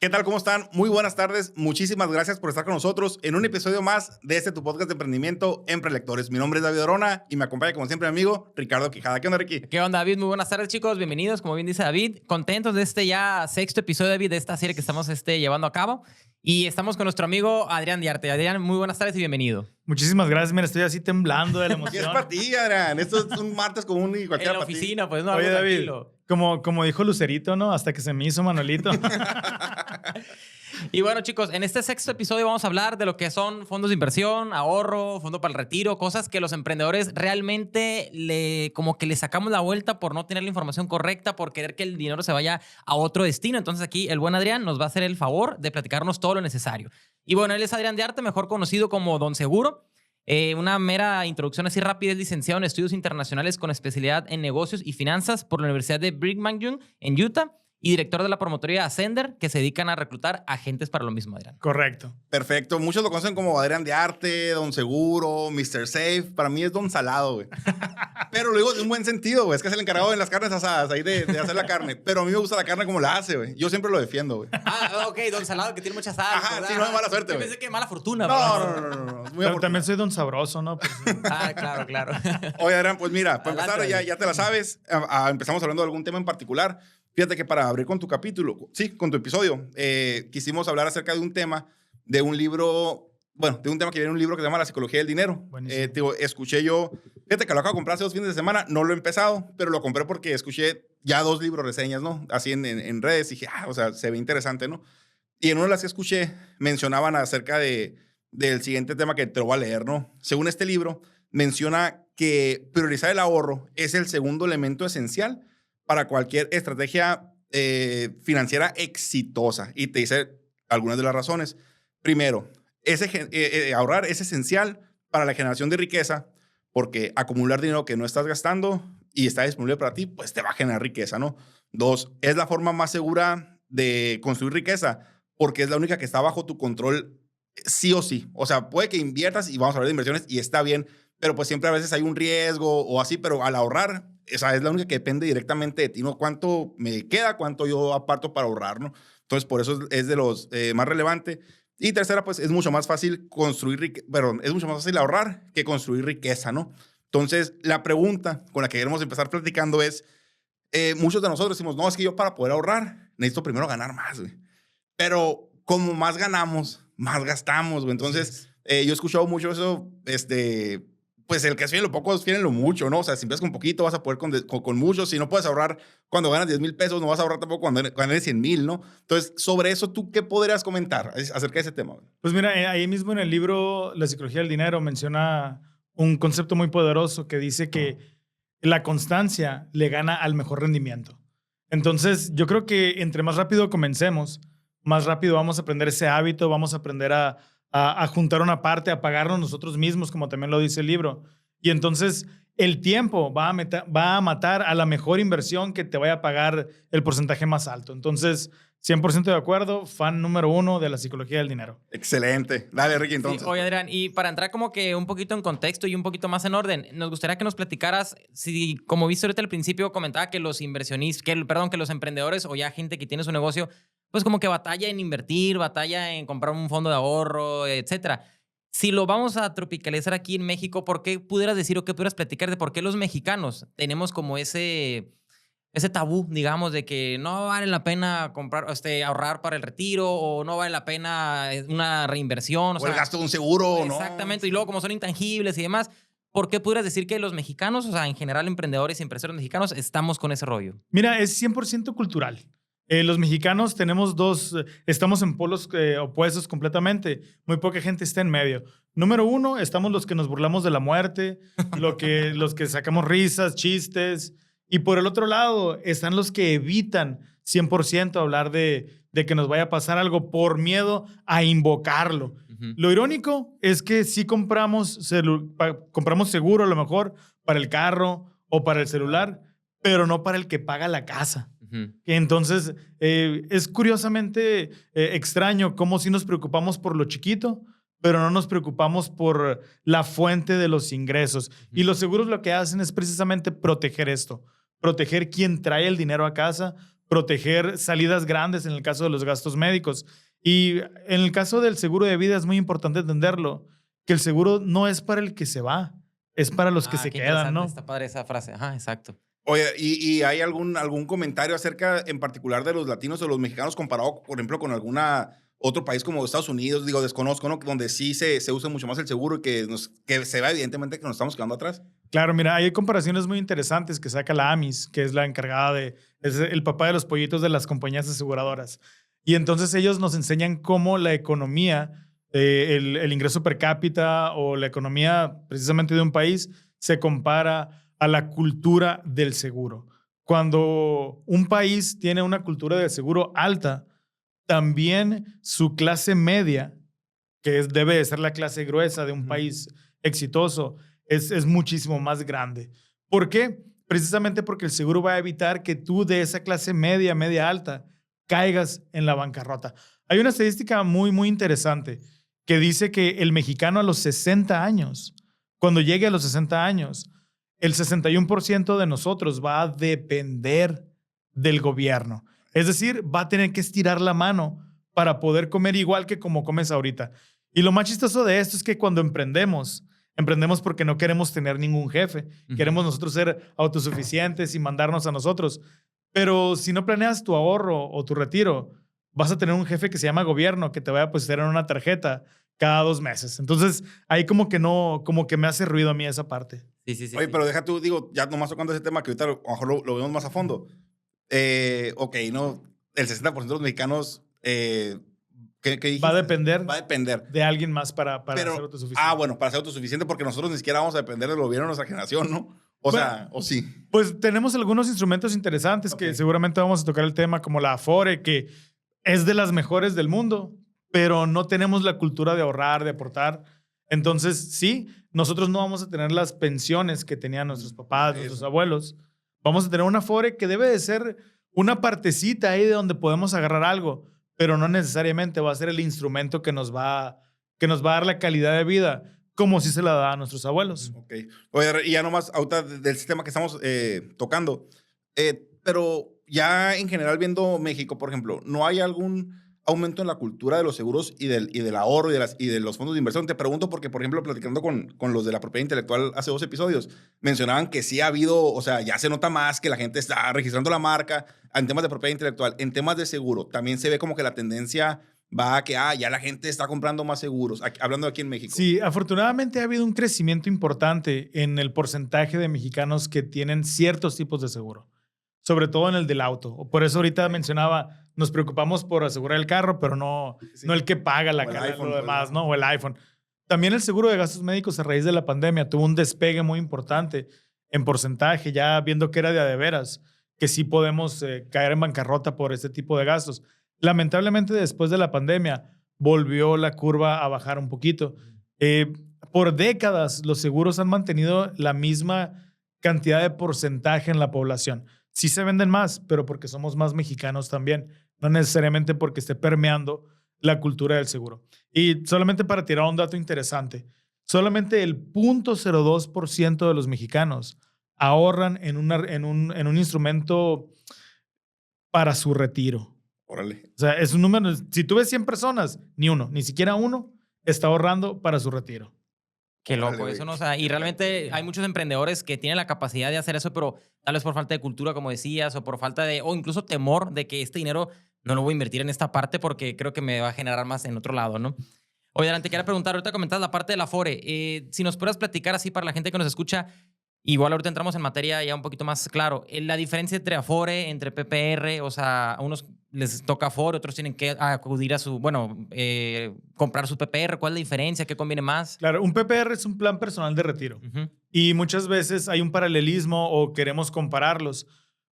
¿Qué tal? ¿Cómo están? Muy buenas tardes. Muchísimas gracias por estar con nosotros en un episodio más de tu podcast de emprendimiento Emprelectores. Mi nombre es David Orona y me acompaña como siempre mi amigo Ricardo Quijada. ¿Qué onda, Ricky? ¿Qué onda, David? Muy buenas tardes, chicos. Bienvenidos, como bien dice David. Contentos de este ya sexto episodio, David, de esta serie que estamos llevando a cabo. Y estamos con nuestro amigo Adrián Diarte. Adrián, muy buenas tardes y bienvenido. Muchísimas gracias. Mira, estoy así temblando de la ¿Qué es emoción. para ti, Adrián? Esto es un martes común y cualquiera En la para ti. oficina, pues no, Oye, algo David, tranquilo. como dijo Lucerito, ¿no? Hasta que se me hizo Manuelito. Y bueno, chicos, en este sexto episodio vamos a hablar de lo que son fondos de inversión, ahorro, fondo para el retiro, cosas que los emprendedores realmente como que le sacamos la vuelta por no tener la información correcta, por querer que el dinero se vaya a otro destino. Entonces aquí el buen Adrián nos va a hacer el favor de platicarnos todo lo necesario. Y bueno, él es Adrián Diarte, mejor conocido como Don Seguro. Una mera introducción así rápida: es licenciado en estudios internacionales con especialidad en negocios y finanzas por la Universidad de Brigham Young en Utah, y director de la promotoría Ascender, que se dedican a reclutar agentes para lo mismo, Adrián. Correcto. Perfecto. Muchos lo conocen como Adrián Diarte, Don Seguro, Mr. Safe. Para mí es Don Salado, güey. Pero lo digo en un buen sentido, güey. Es que es el encargado en las carnes asadas, ahí de hacer la carne. Pero a mí me gusta la carne como la hace, güey. Yo siempre lo defiendo, güey. Ah, ok, Don Salado, que tiene mucha sal. Ajá, ¿verdad? sí, no es mala suerte, Yo güey. pensé que mala fortuna. No, ¿verdad? no. Es muy Pero afortunado. también soy Don Sabroso, ¿no? Pues, Ah, claro. Oye, Adrián, pues mira, para Adelante, empezar, David. ya te la sabes. Empezamos hablando de algún tema en particular. Fíjate que para abrir con tu capítulo, sí, con tu episodio, quisimos hablar acerca de un tema, de un libro, bueno, de un tema que viene en un libro que se llama La Psicología del Dinero. Buenísimo. Escuché yo, fíjate que lo acabo de comprar hace 2 fines de semana, no lo he empezado, pero lo compré porque escuché ya 2 libros reseñas, ¿no? Así en redes, y dije, o sea, se ve interesante, ¿no? Y en una de las que escuché, mencionaban acerca del siguiente tema que te lo voy a leer, ¿no? Según este libro, menciona que priorizar el ahorro es el segundo elemento esencial para cualquier estrategia financiera exitosa. Y te dice algunas de las razones. Primero, ahorrar es esencial para la generación de riqueza, porque acumular dinero que no estás gastando y está disponible para ti, pues te va a generar riqueza, ¿no? 2, es la forma más segura de construir riqueza, porque es la única que está bajo tu control sí o sí. O sea, puede que inviertas, y vamos a hablar de inversiones, y está bien, pero pues siempre a veces hay un riesgo o así, pero al ahorrar, esa es la única que depende directamente de ti, ¿no? Cuánto me queda, cuánto yo aparto para ahorrar, ¿no? Entonces, por eso es de los más relevante. Y tercera, pues es mucho más fácil es mucho más fácil ahorrar que construir riqueza, ¿no? Entonces, la pregunta con la que queremos empezar platicando es, muchos de nosotros decimos, no, es que yo para poder ahorrar necesito primero ganar más, güey. Pero como más ganamos, más gastamos, güey. Entonces, yo he escuchado mucho eso, pues el que suele lo poco fiel en lo mucho, ¿no? O sea, si empiezas con poquito, vas a poder con mucho. Si no puedes ahorrar cuando ganas 10,000 pesos, no vas a ahorrar tampoco cuando eres 100,000, ¿no? Entonces, sobre eso, ¿tú qué podrías comentar acerca de ese tema? pues mira, ahí mismo en el libro La Psicología del Dinero menciona un concepto muy poderoso que dice que la constancia le gana al mejor rendimiento. Entonces, yo creo que entre más rápido comencemos, más rápido vamos a aprender ese hábito, vamos a aprender a juntar una parte, a pagarnos nosotros mismos, como también lo dice el libro. Y entonces el tiempo va a matar a la mejor inversión que te vaya a pagar el porcentaje más alto. Entonces, 100% de acuerdo, fan número 1 de la psicología del dinero. Excelente. Dale, Ricky, entonces. Sí, oye, Adrián, y para entrar como que un poquito en contexto y un poquito más en orden, nos gustaría que nos platicaras, si, como viste ahorita al principio, comentaba que los inversionistas, que los emprendedores o ya gente que tiene su negocio, pues como que batalla en invertir, batalla en comprar un fondo de ahorro, etcétera. Si lo vamos a tropicalizar aquí en México, ¿por qué pudieras decir o qué pudieras platicar de por qué los mexicanos tenemos como ese tabú, digamos, de que no vale la pena comprar, ahorrar para el retiro, o no vale la pena una reinversión? O el gasto de un seguro, ¿no? Exactamente. Y luego, como son intangibles y demás, ¿por qué pudieras decir que los mexicanos, o sea, en general emprendedores y empresarios mexicanos, estamos con ese rollo? Mira, es 100% cultural. Los mexicanos estamos en polos opuestos completamente. Muy poca gente está en medio. Número 1, estamos los que nos burlamos de la muerte, los que sacamos risas, chistes. Y por el otro lado están los que evitan 100% hablar de que nos vaya a pasar algo por miedo a invocarlo. Ujú. Lo irónico es que sí compramos seguro a lo mejor para el carro o para el celular, pero no para el que paga la casa. Ujú. Entonces, es curiosamente extraño cómo sí nos preocupamos por lo chiquito, pero no nos preocupamos por la fuente de los ingresos. Y los seguros lo que hacen es precisamente proteger esto, proteger quien trae el dinero a casa, proteger salidas grandes en el caso de los gastos médicos. Y en el caso del seguro de vida es muy importante entenderlo, que el seguro no es para el que se va, es para los que se qué quedan, interesante, ¿no? está padre esa frase. Ajá, exacto. Oye, ¿y hay algún comentario acerca en particular de los latinos o los mexicanos comparado, por ejemplo, con alguna otro país como Estados Unidos? Digo, desconozco, ¿no? Donde sí se usa mucho más el seguro y que se ve evidentemente que nos estamos quedando atrás. Claro, mira, hay comparaciones muy interesantes que saca la AMIS, que es la encargada es el papá de los pollitos de las compañías aseguradoras. Y entonces ellos nos enseñan cómo la economía, el ingreso per cápita o la economía precisamente de un país se compara a la cultura del seguro. Cuando un país tiene una cultura de seguro alta, también su clase media, que debe de ser la clase gruesa de un país exitoso, es muchísimo más grande. ¿Por qué? Precisamente porque el seguro va a evitar que tú de esa clase media, media alta, caigas en la bancarrota. Hay una estadística muy interesante que dice que el mexicano a los 60 años, cuando llegue a los 60 años, el 61% de nosotros va a depender del gobierno. Es decir, va a tener que estirar la mano para poder comer igual que como comes ahorita. Y lo más chistoso de esto es que cuando emprendemos porque no queremos tener ningún jefe. Queremos nosotros ser autosuficientes y mandarnos a nosotros. Pero si no planeas tu ahorro o tu retiro, vas a tener un jefe que se llama gobierno que te va a depositar en una tarjeta cada 2 meses. Entonces, ahí como que me hace ruido a mí esa parte. Sí. Oye, pero deja tú, digo, ya nomás tocando ese tema que ahorita a lo mejor lo vemos más a fondo. Ok, ¿no? El 60% de los mexicanos, ¿qué dijiste? Va a depender de alguien más para ser autosuficiente. Bueno, para ser autosuficiente, porque nosotros ni siquiera vamos a depender del gobierno de nuestra generación, ¿no? O sí. Pues tenemos algunos instrumentos interesantes que seguramente vamos a tocar el tema, como la Afore, que es de las mejores del mundo, pero no tenemos la cultura de ahorrar, de aportar. Entonces, sí, nosotros no vamos a tener las pensiones que tenían nuestros papás, nuestros abuelos. Vamos a tener una Afore que debe de ser una partecita ahí de donde podemos agarrar algo, pero no necesariamente va a ser el instrumento que nos va a dar la calidad de vida como si se la da a nuestros abuelos. Ok. Oye, y ya nomás, ahorita del sistema que estamos tocando, pero ya en general viendo México, por ejemplo, ¿no hay algún aumento en la cultura de los seguros y del ahorro y de los fondos de inversión? Te pregunto porque, por ejemplo, platicando con los de la propiedad intelectual hace 2 episodios, mencionaban que sí ha habido, o sea, ya se nota más que la gente está registrando la marca en temas de propiedad intelectual. En temas de seguro, también se ve como que la tendencia va a que ya la gente está comprando más seguros, hablando aquí en México. Sí, afortunadamente ha habido un crecimiento importante en el porcentaje de mexicanos que tienen ciertos tipos de seguro, sobre todo en el del auto. Por eso ahorita mencionaba, nos preocupamos por asegurar el carro, pero no el que paga la carga, lo demás, ¿no? O el iPhone. También el seguro de gastos médicos a raíz de la pandemia tuvo un despegue muy importante en porcentaje, ya viendo que era de veras, que sí podemos caer en bancarrota por este tipo de gastos. Lamentablemente, después de la pandemia, volvió la curva a bajar un poquito. Por décadas, los seguros han mantenido la misma cantidad de porcentaje en la población. Sí se venden más, pero porque somos más mexicanos también, no necesariamente porque esté permeando la cultura del seguro. Y solamente para tirar un dato interesante, solamente el 0.02% de los mexicanos ahorran en un instrumento para su retiro. Órale. O sea, es un número, si tú ves 100 personas, ni siquiera uno está ahorrando para su retiro. Qué loco eso, ¿no? O sea, y realmente hay muchos emprendedores que tienen la capacidad de hacer eso, pero tal vez por falta de cultura, como decías, o por falta o incluso temor de que este dinero no lo voy a invertir en esta parte porque creo que me va a generar más en otro lado, ¿no? Oye, Alan, te quería preguntar, ahorita comentabas la parte de la Afore. Si nos pudieras platicar así para la gente que nos escucha, igual ahorita entramos en materia ya un poquito más claro. La diferencia entre Afore, entre PPR, o sea, a unos les toca Afore, otros tienen que acudir a comprar su PPR. ¿Cuál es la diferencia? ¿Qué conviene más? Claro, un PPR es un plan personal de retiro. Y muchas veces hay un paralelismo o queremos compararlos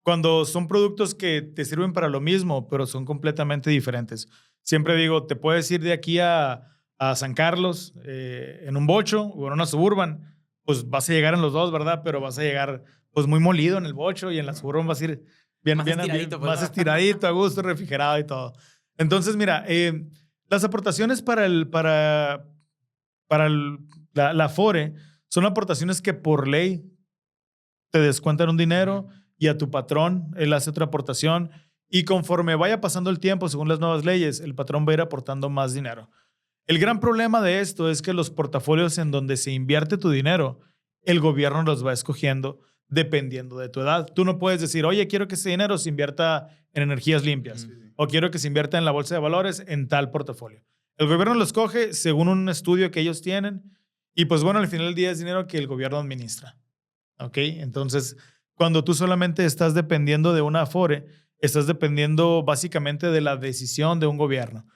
cuando son productos que te sirven para lo mismo, pero son completamente diferentes. Siempre digo, te puedes ir de aquí a San Carlos en un bocho o en una Suburban, pues vas a llegar en los dos, ¿verdad? Pero vas a llegar pues muy molido en el bocho y en la Suburban vas a ir bien estiradito, pues, más estiradito, a gusto, refrigerado y todo. Entonces, mira, las aportaciones para la Afore son aportaciones que por ley te descuentan un dinero y a tu patrón él hace otra aportación Y conforme vaya pasando el tiempo, según las nuevas leyes, el patrón va a ir aportando más dinero. El gran problema de esto es que los portafolios en donde se invierte tu dinero, el gobierno los va escogiendo dependiendo de tu edad. Tú no puedes decir, oye, quiero que ese dinero se invierta en energías limpias o quiero que se invierta en la bolsa de valores en tal portafolio. El gobierno lo escoge según un estudio que ellos tienen y pues bueno, al final del día es dinero que el gobierno administra. ¿Ok? Entonces, cuando tú solamente estás dependiendo de una Afore, estás dependiendo básicamente de la decisión de un gobierno.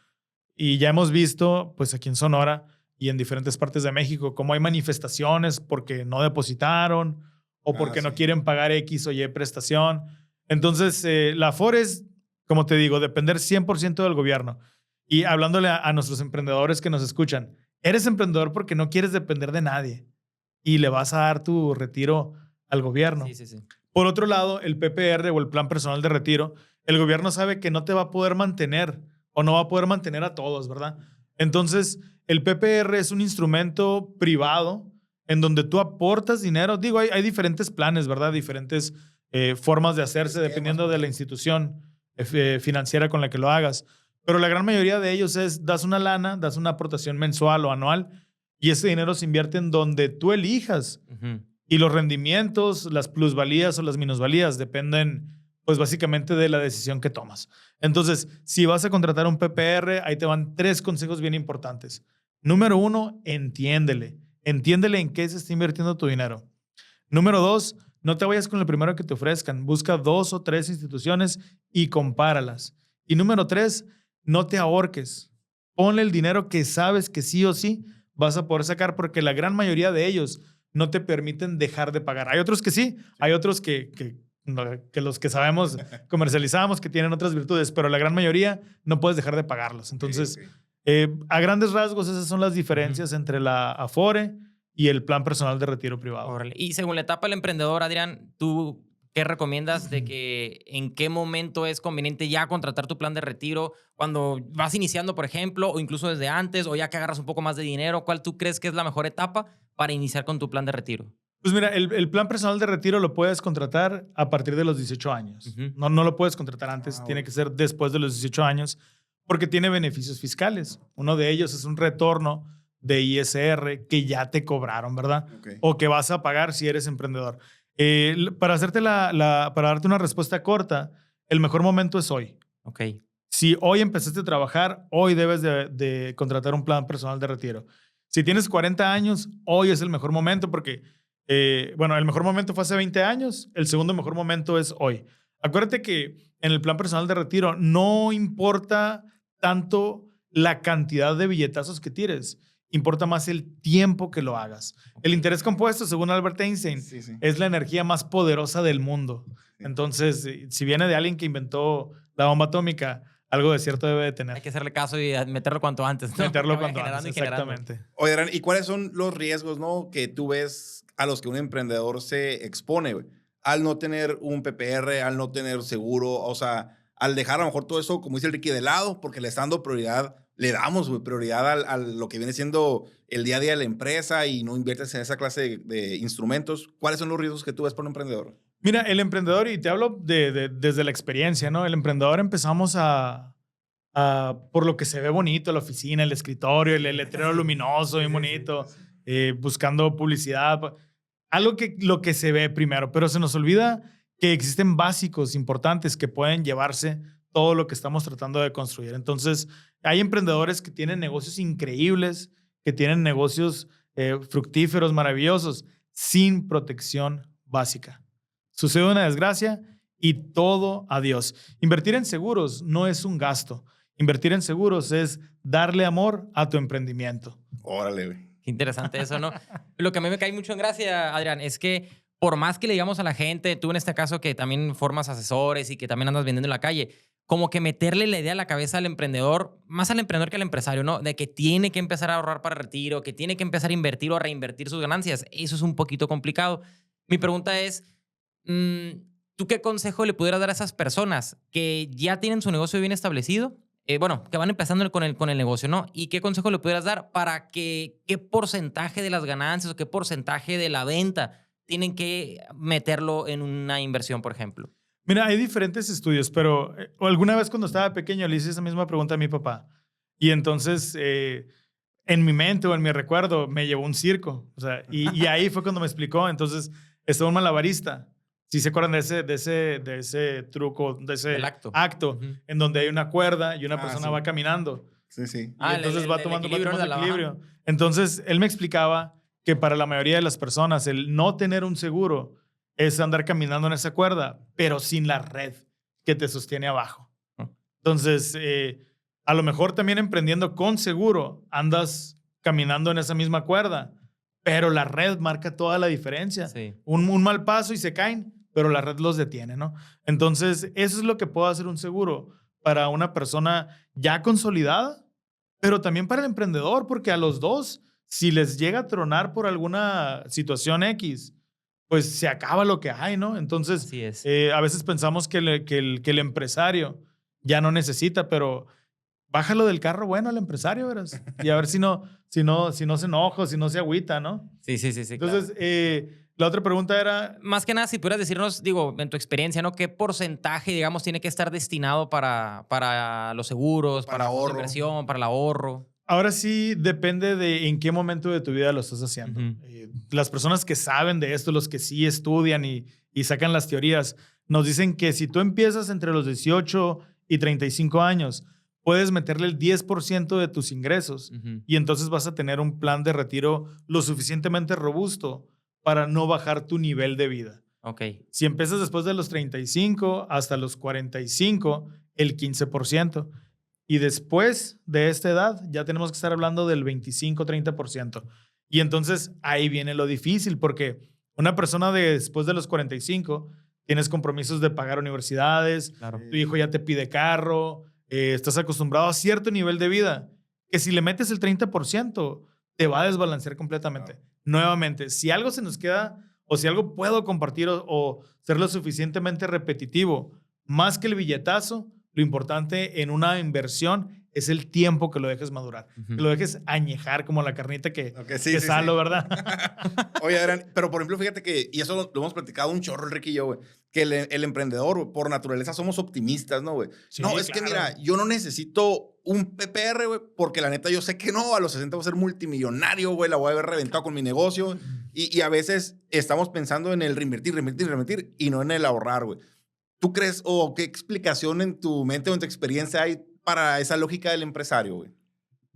Y ya hemos visto, pues aquí en Sonora y en diferentes partes de México, cómo hay manifestaciones porque no depositaron o porque no quieren pagar X o Y prestación. Entonces, la Afore es, como te digo, depender 100% del gobierno. Y hablándole a nuestros emprendedores que nos escuchan, eres emprendedor porque no quieres depender de nadie y le vas a dar tu retiro al gobierno. Sí, sí, sí. Por otro lado, el PPR o el Plan Personal de Retiro, el gobierno sabe que no te va a poder mantener o no va a poder mantener a todos, ¿verdad? Entonces, el PPR es un instrumento privado en donde tú aportas dinero. Digo, hay diferentes planes, ¿verdad? Diferentes formas de hacerse dependiendo de la institución financiera con la que lo hagas. Pero la gran mayoría de ellos es, das una lana, das una aportación mensual o anual y ese dinero se invierte en donde tú elijas. Y los rendimientos, las plusvalías o las minusvalías dependen, pues básicamente de la decisión que tomas. Entonces, si vas a contratar un PPR, ahí te van 3 consejos bien importantes. Número 1, entiéndele. Entiéndele en qué se está invirtiendo tu dinero. Número 2, no te vayas con el primero que te ofrezcan. Busca 2 o 3 instituciones y compáralas. Y número 3, no te ahorques. Ponle el dinero que sabes que sí o sí vas a poder sacar porque la gran mayoría de ellos no te permiten dejar de pagar. Hay otros que sí, hay otros que los que sabemos comercializamos, que tienen otras virtudes, pero la gran mayoría no puedes dejar de pagarlos. Entonces, a grandes rasgos, esas son las diferencias entre la Afore y el Plan Personal de Retiro Privado. Órale. Y según la etapa del emprendedor, Adrián, ¿tú qué recomiendas de que en qué momento es conveniente ya contratar tu plan de retiro? Cuando vas iniciando, por ejemplo, o incluso desde antes, o ya que agarras un poco más de dinero, ¿cuál tú crees que es la mejor etapa para iniciar con tu plan de retiro? Pues mira, el plan personal de retiro lo puedes contratar a partir de los 18 años. No lo puedes contratar antes, tiene que ser después de los 18 años porque tiene beneficios fiscales. Uno de ellos es un retorno de ISR que ya te cobraron, ¿verdad? O que vas a pagar si eres emprendedor. Para darte una respuesta corta, el mejor momento es hoy. Si hoy empezaste a trabajar, hoy debes de contratar un plan personal de retiro. Si tienes 40 años, hoy es el mejor momento porque, el mejor momento fue hace 20 años, el segundo mejor momento es hoy. Acuérdate que en el plan personal de retiro no importa tanto la cantidad de billetazos que tires, importa más el tiempo que lo hagas. El interés compuesto, según Albert Einstein, es la energía más poderosa del mundo. Entonces, si viene de alguien que inventó la bomba atómica, algo de cierto debe de tener. Hay que hacerle caso y meterlo cuanto antes, ¿no? Meterlo cuanto antes, exactamente. Oye, Adrián, ¿y cuáles son los riesgos, no, que tú ves a los que un emprendedor se expone, güey? Al no tener un PPR, al no tener seguro, o sea, al dejar a lo mejor todo eso, como dice el Ricky, de lado, porque le está dando prioridad, le damos prioridad a lo que viene siendo el día a día de la empresa y no inviertes en esa clase de instrumentos. ¿Cuáles son los riesgos que tú ves para un emprendedor? Mira, el emprendedor, y te hablo desde la experiencia, ¿no? El emprendedor empezamos por lo que se ve bonito, la oficina, el escritorio, el letrero luminoso, bien bonito, buscando publicidad, lo que se ve primero, pero se nos olvida que existen básicos importantes que pueden llevarse todo lo que estamos tratando de construir. Entonces, hay emprendedores que tienen negocios increíbles, que tienen negocios fructíferos, maravillosos, sin protección básica. Sucede una desgracia y todo adiós. Invertir en seguros no es un gasto. Invertir en seguros es darle amor a tu emprendimiento. Órale, güey. Qué interesante eso, ¿no? Lo que a mí me cae mucho en gracia, Adrián, es que por más que le digamos a la gente, tú en este caso que también formas asesores y que también andas vendiendo en la calle, como que meterle la idea a la cabeza al emprendedor, más al emprendedor que al empresario, ¿no? De que tiene que empezar a ahorrar para retiro, que tiene que empezar a invertir o a reinvertir sus ganancias. Eso es un poquito complicado. Mi pregunta es, ¿tú qué consejo le pudieras dar a esas personas que ya tienen su negocio bien establecido? Que van empezando con el negocio, ¿no? ¿Y qué consejo le pudieras dar para qué porcentaje de las ganancias o qué porcentaje de la venta tienen que meterlo en una inversión, por ejemplo? Mira, hay diferentes estudios, pero alguna vez cuando estaba pequeño le hice esa misma pregunta a mi papá. Y entonces, en mi mente o en mi recuerdo, me llevó a un circo. O sea, y ahí fue cuando me explicó. Entonces, estaba un malabarista. Si se acuerdan de ese truco, de ese El acto. acto, Ujú. en donde hay una cuerda y una persona sí. va caminando. Sí, sí. Y entonces va tomando equilibrio, ¿no? equilibrio. Entonces, él me explicaba que para la mayoría de las personas, el no tener un seguro es andar caminando en esa cuerda, pero sin la red que te sostiene abajo. Ah. Entonces, a lo mejor también emprendiendo con seguro, andas caminando en esa misma cuerda, pero la red marca toda la diferencia. Sí. Un mal paso y se caen, pero la red los detiene, ¿no? Entonces, eso es lo que puede hacer un seguro para una persona ya consolidada, pero también para el emprendedor, porque a los dos, si les llega a tronar por alguna situación X, pues se acaba lo que hay, ¿no? Entonces, Así es. a veces pensamos que el empresario ya no necesita, pero bájalo del carro bueno al empresario, verás. Y a ver si no se enoja, si no se agüita, ¿no? Sí, Entonces, claro. la otra pregunta era, Más que nada, si pudieras decirnos, digo, en tu experiencia, ¿no? ¿Qué porcentaje, digamos, tiene que estar destinado para los seguros, Para para fondos de ahorro. inversión, para el ahorro? ahora sí depende de en qué momento de tu vida lo estás haciendo. Ujú. Las personas que saben de esto, los que sí estudian y sacan las teorías, nos dicen que si tú empiezas entre los 18 y 35 años, puedes meterle el 10% de tus ingresos Ujú. y entonces vas a tener un plan de retiro lo suficientemente robusto para no bajar tu nivel de vida. Ok. Si empiezas después de los 35 hasta los 45, el 15%. Y después de esta edad, ya tenemos que estar hablando del 25-30%. Y entonces ahí viene lo difícil, porque una persona después de los 45, tienes compromisos de pagar universidades, Claro. tu hijo ya te pide carro, estás acostumbrado a cierto nivel de vida, que si le metes el 30%, te va a desbalancear completamente. Claro. Nuevamente, si algo se nos queda o si algo puedo compartir o ser lo suficientemente repetitivo, más que el billetazo, lo importante en una inversión es el tiempo que lo dejes madurar, Ujú. que lo dejes añejar como la carnita que Sí, sí, salo, sí. ¿verdad? Oye, Adrián, pero por ejemplo, fíjate que, y eso lo hemos platicado un chorro, Enrique y yo, güey, que el emprendedor, güey, por naturaleza, somos optimistas, ¿no, güey? Sí, No, es que claro. mira, yo no necesito un PPR, güey, porque la neta yo sé que no, a los 60 voy a ser multimillonario, güey, la voy a haber reventado con mi negocio. Y a veces estamos pensando en el reinvertir y no en el ahorrar, güey. ¿Tú crees o qué explicación en tu mente o en tu experiencia hay para esa lógica del empresario, güey?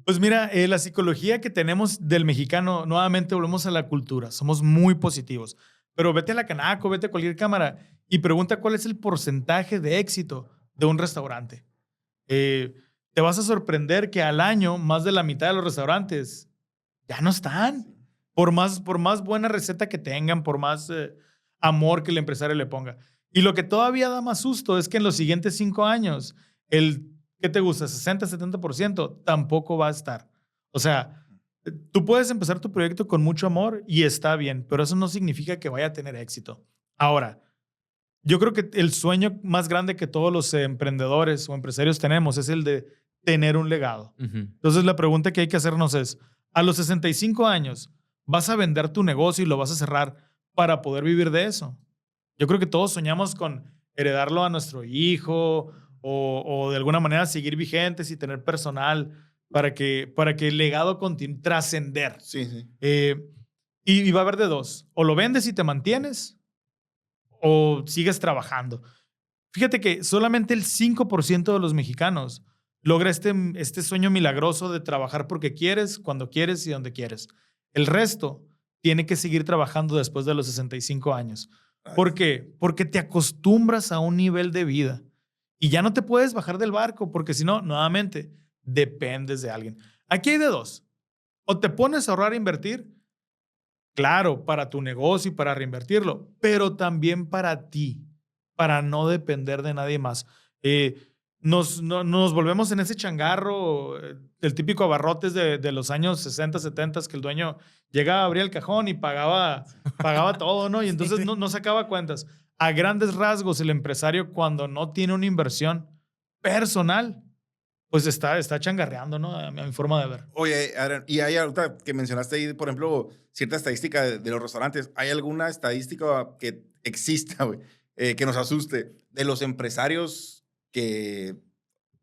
Pues mira, la psicología que tenemos del mexicano, nuevamente volvemos a la cultura, somos muy positivos. Pero vete a la Canaco, vete a cualquier cámara y pregunta cuál es el porcentaje de éxito de un restaurante. Te vas a sorprender que al año más de la mitad de los restaurantes ya no están. Por más buena receta que tengan, por más amor que el empresario le ponga. Y lo que todavía da más susto es que en los siguientes 5 años, ¿qué te gusta? 60-70% tampoco va a estar. O sea, tú puedes empezar tu proyecto con mucho amor y está bien, pero eso no significa que vaya a tener éxito. Ahora, yo creo que el sueño más grande que todos los emprendedores o empresarios tenemos es el de tener un legado. Ujú. Entonces, la pregunta que hay que hacernos es, a los 65 años, ¿vas a vender tu negocio y lo vas a cerrar para poder vivir de eso? Yo creo que todos soñamos con heredarlo a nuestro hijo o de alguna manera seguir vigentes y tener personal para que el legado continúe, trascender. Sí, sí. Y va a haber de dos. O lo vendes y te mantienes o sigues trabajando. Fíjate que solamente el 5% de los mexicanos logra este sueño milagroso de trabajar porque quieres, cuando quieres y donde quieres. El resto tiene que seguir trabajando después de los 65 años. ¿Por qué? Porque te acostumbras a un nivel de vida y ya no te puedes bajar del barco porque si no, nuevamente, dependes de alguien. Aquí hay de dos. O te pones a ahorrar e invertir, claro, para tu negocio y para reinvertirlo, pero también para ti, para no depender de nadie más. Nos volvemos en ese changarro, el típico abarrotes de los años 60, 70, que el dueño llegaba, abría el cajón y pagaba todo, ¿no? Y entonces no sacaba cuentas. A grandes rasgos, el empresario cuando no tiene una inversión personal, pues está changarreando, ¿no? A mi forma de ver. Oye, Adrián, y hay ahorita que mencionaste ahí, por ejemplo, cierta estadística de los restaurantes. ¿Hay alguna estadística que exista, güey, que nos asuste. De los empresarios que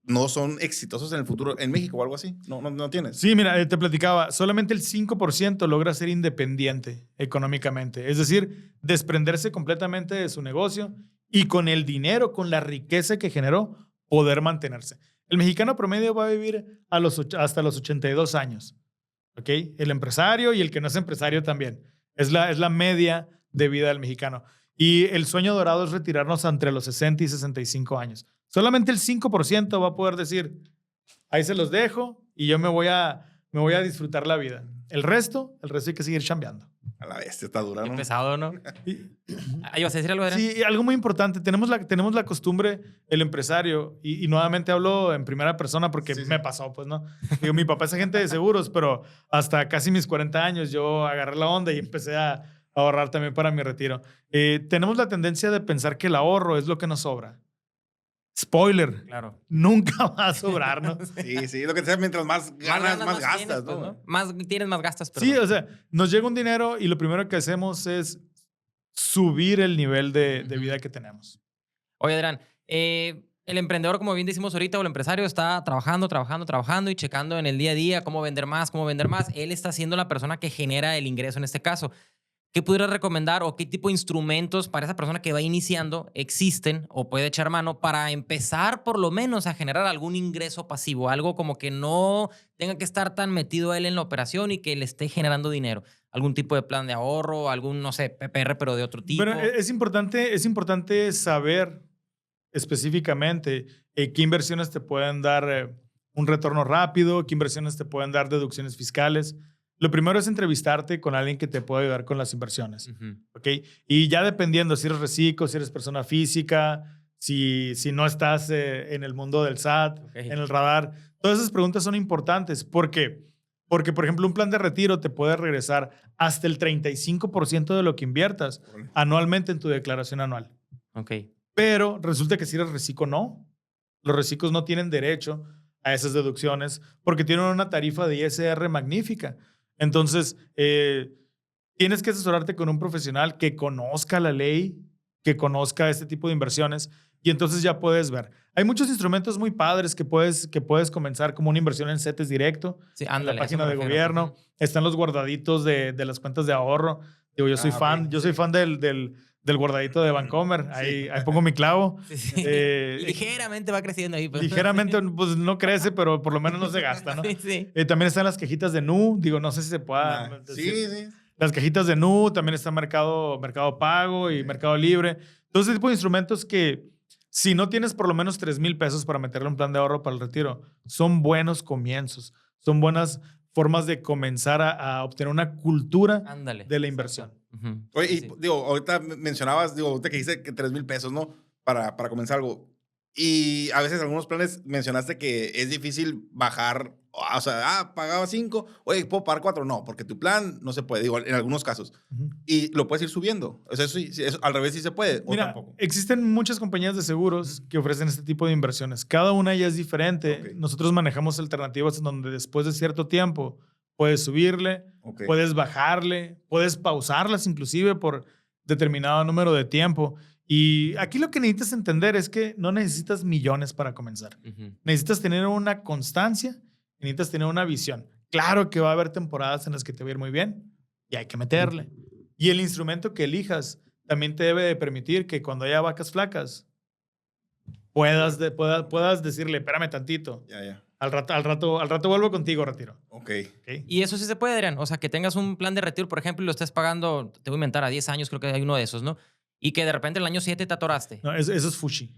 no son exitosos en el futuro, en México o algo así. No tienes. Sí, mira, te platicaba, solamente el 5% logra ser independiente económicamente. Es decir, desprenderse completamente de su negocio y con el dinero, con la riqueza que generó, poder mantenerse. El mexicano promedio va a vivir hasta los 82 años. ¿Ok? El empresario y el que no es empresario también. Es la media de vida del mexicano. Y el sueño dorado es retirarnos entre los 60 y 65 años. Solamente el 5% va a poder decir, ahí se los dejo y yo me voy a disfrutar la vida. El resto hay que seguir chambeando. A la vez, está dura, Qué ¿no? pesado, ¿no? ¿Ibas a decir algo, Adrián? Sí, y algo muy importante. Tenemos la costumbre, el empresario, y nuevamente hablo en primera persona porque me pasó, pues, ¿no? Digo, mi papá es agente de seguros, pero hasta casi mis 40 años yo agarré la onda y empecé a ahorrar también para mi retiro. Tenemos la tendencia de pensar que el ahorro es lo que nos sobra. Spoiler. Claro. Nunca va a sobrar, ¿no? Sí, lo que sea, mientras más ganas, más gastas, tienes, ¿no? pues, ¿no? Más tienes, más gastas. Pero Sí, o sea, nos llega un dinero y lo primero que hacemos es subir el nivel de vida que tenemos. Oye, Adrián, el emprendedor, como bien decimos ahorita, o el empresario está trabajando y checando en el día a día cómo vender más, cómo vender más. Él está siendo la persona que genera el ingreso en este caso. ¿Qué pudieras recomendar o qué tipo de instrumentos para esa persona que va iniciando existen o puede echar mano para empezar por lo menos a generar algún ingreso pasivo? Algo como que no tenga que estar tan metido él en la operación y que le esté generando dinero. Algún tipo de plan de ahorro, algún, no sé, PPR, pero de otro tipo. Bueno, es importante saber específicamente qué inversiones te pueden dar un retorno rápido, qué inversiones te pueden dar deducciones fiscales. Lo primero es entrevistarte con alguien que te pueda ayudar con las inversiones. ¿Ok? Y ya dependiendo si eres reciclo, si eres persona física, si no estás en el mundo del SAT, en el radar, todas esas preguntas son importantes. ¿Por qué? Porque, por ejemplo, un plan de retiro te puede regresar hasta el 35% de lo que inviertas anualmente en tu declaración anual. Ok. Pero resulta que si eres reciclo, no. Los reciclos no tienen derecho a esas deducciones porque tienen una tarifa de ISR magnífica. Entonces, tienes que asesorarte con un profesional que conozca la ley, que conozca este tipo de inversiones y entonces ya puedes ver. Hay muchos instrumentos muy padres que puedes comenzar como una inversión en CETES directo, Sí, ándale, en la página a eso de me refiero. gobierno. Están los guardaditos de las cuentas de ahorro. Digo, yo soy fan, ok, yo soy fan del guardadito de Bancomer. Ahí pongo mi clavo. Sí, sí. Ligeramente va creciendo ahí. Pues. Ligeramente, pues no crece, pero por lo menos no se gasta, ¿no? Sí, sí. También están las cajitas de Nu. Digo, no sé si se pueda decir. Sí. Las cajitas de Nu, también está Mercado Pago y Mercado Libre. Todo ese tipo de instrumentos que, si no tienes por lo menos 3,000 pesos para meterle un plan de ahorro para el retiro, son buenos comienzos. Son buenas formas de comenzar a obtener una cultura Ándale. de la inversión. Oye, Sí, y sí. digo, ahorita mencionabas, ahorita que dijiste que 3,000 pesos, ¿no? Para comenzar algo. Y a veces algunos planes mencionaste que es difícil bajar, o sea, pagaba 5, oye, ¿puedo pagar 4? No, porque tu plan no se puede, digo, en algunos casos. Y lo puedes ir subiendo. O sea, eso al revés sí se puede, o Mira, tampoco. existen muchas compañías de seguros que ofrecen este tipo de inversiones. Cada una ya es diferente. Ok. Nosotros manejamos alternativas en donde después de cierto tiempo puedes subirle, Ok. puedes bajarle, puedes pausarlas inclusive por determinado número de tiempo. Y aquí lo que necesitas entender es que no necesitas millones para comenzar. Necesitas tener una constancia y necesitas tener una visión. Claro que va a haber temporadas en las que te va a ir muy bien y hay que meterle. Y el instrumento que elijas también te debe de permitir que cuando haya vacas flacas puedas decirle, espérame tantito. Ya. Al rato vuelvo contigo, retiro. Ok. ¿Okay? Y eso sí se puede, Adrián. O sea, que tengas un plan de retiro, por ejemplo, y lo estés pagando, te voy a inventar, a 10 años, creo que hay uno de esos, ¿no? Y que de repente en el año 7 te atoraste. No, eso es fushi.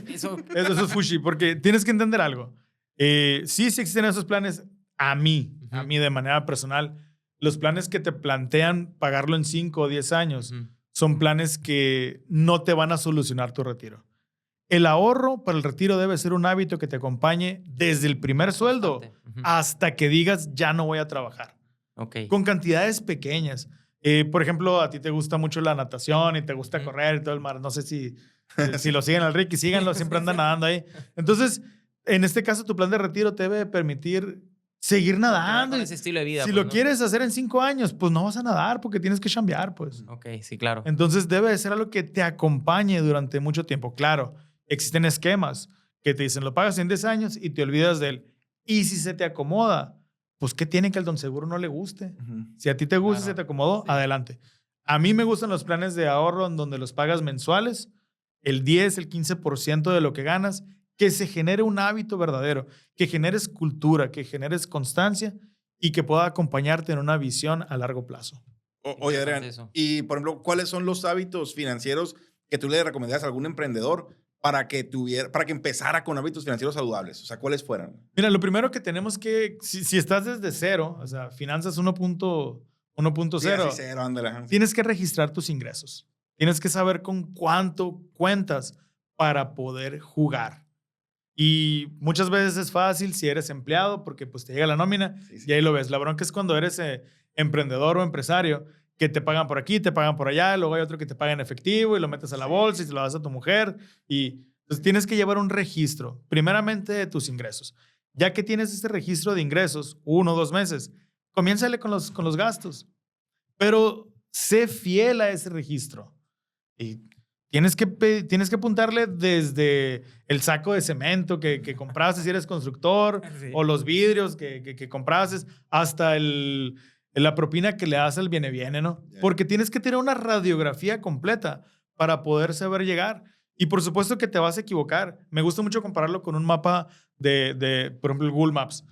Eso, Eso es fushi, porque tienes que entender algo. Sí existen esos planes a mí de manera personal. Los planes que te plantean pagarlo en 5 o 10 años son planes que no te van a solucionar tu retiro. El ahorro para el retiro debe ser un hábito que te acompañe desde el primer sueldo hasta que digas ya no voy a trabajar. Ok. Con cantidades pequeñas. Por ejemplo, a ti te gusta mucho la natación y te gusta correr y todo el mar. No sé si lo siguen al Ricky, síganlo, siempre andan nadando ahí. Entonces, en este caso, tu plan de retiro te debe permitir seguir Continuar nadando. con ese estilo de vida. Si pues, lo ¿no? quieres hacer en 5 años, pues no vas a nadar porque tienes que chambear, pues. Ok, sí, claro. Entonces debe de ser algo que te acompañe durante mucho tiempo. Claro, existen esquemas que te dicen, lo pagas en 10 años y te olvidas de él. Y si se te acomoda, pues ¿qué tiene que al don seguro no le guste? Ujú. Si a ti te gusta y Claro. se te acomodó, Sí. adelante. A mí me gustan los planes de ahorro en donde los pagas mensuales, el 10, el 15% de lo que ganas, que se genere un hábito verdadero, que generes cultura, que generes constancia y que pueda acompañarte en una visión a largo plazo. Oye, Adrián, Interesante eso. y por ejemplo, ¿cuáles son los hábitos financieros que tú le recomendarías a algún emprendedor para que empezara con hábitos financieros saludables? O sea, ¿cuáles fueran? Mira, lo primero que tenemos que, si estás desde cero, o sea, finanzas 1.0, Sí, así cero, ándale. Ajá. tienes que registrar tus ingresos. Tienes que saber con cuánto cuentas para poder jugar. Y muchas veces es fácil si eres empleado porque pues te llega la nómina Sí, sí. y ahí lo ves. La bronca es cuando eres emprendedor o empresario que te pagan por aquí, te pagan por allá, luego hay otro que te paga en efectivo y lo metes a la bolsa y se lo das a tu mujer. Y entonces tienes que llevar un registro, primeramente de tus ingresos. Ya que tienes este registro de ingresos, 1 o 2 meses, comiénzale con los gastos. Pero sé fiel a ese registro. Y tienes que apuntarle desde el saco de cemento que compraste si eres constructor, Sí. o los vidrios que compraste, hasta la propina que le das al viene, ¿no? Ya. Porque tienes que tener una radiografía completa para poder saber llegar. Y por supuesto que te vas a equivocar. Me gusta mucho compararlo con un mapa por ejemplo, el Google Maps.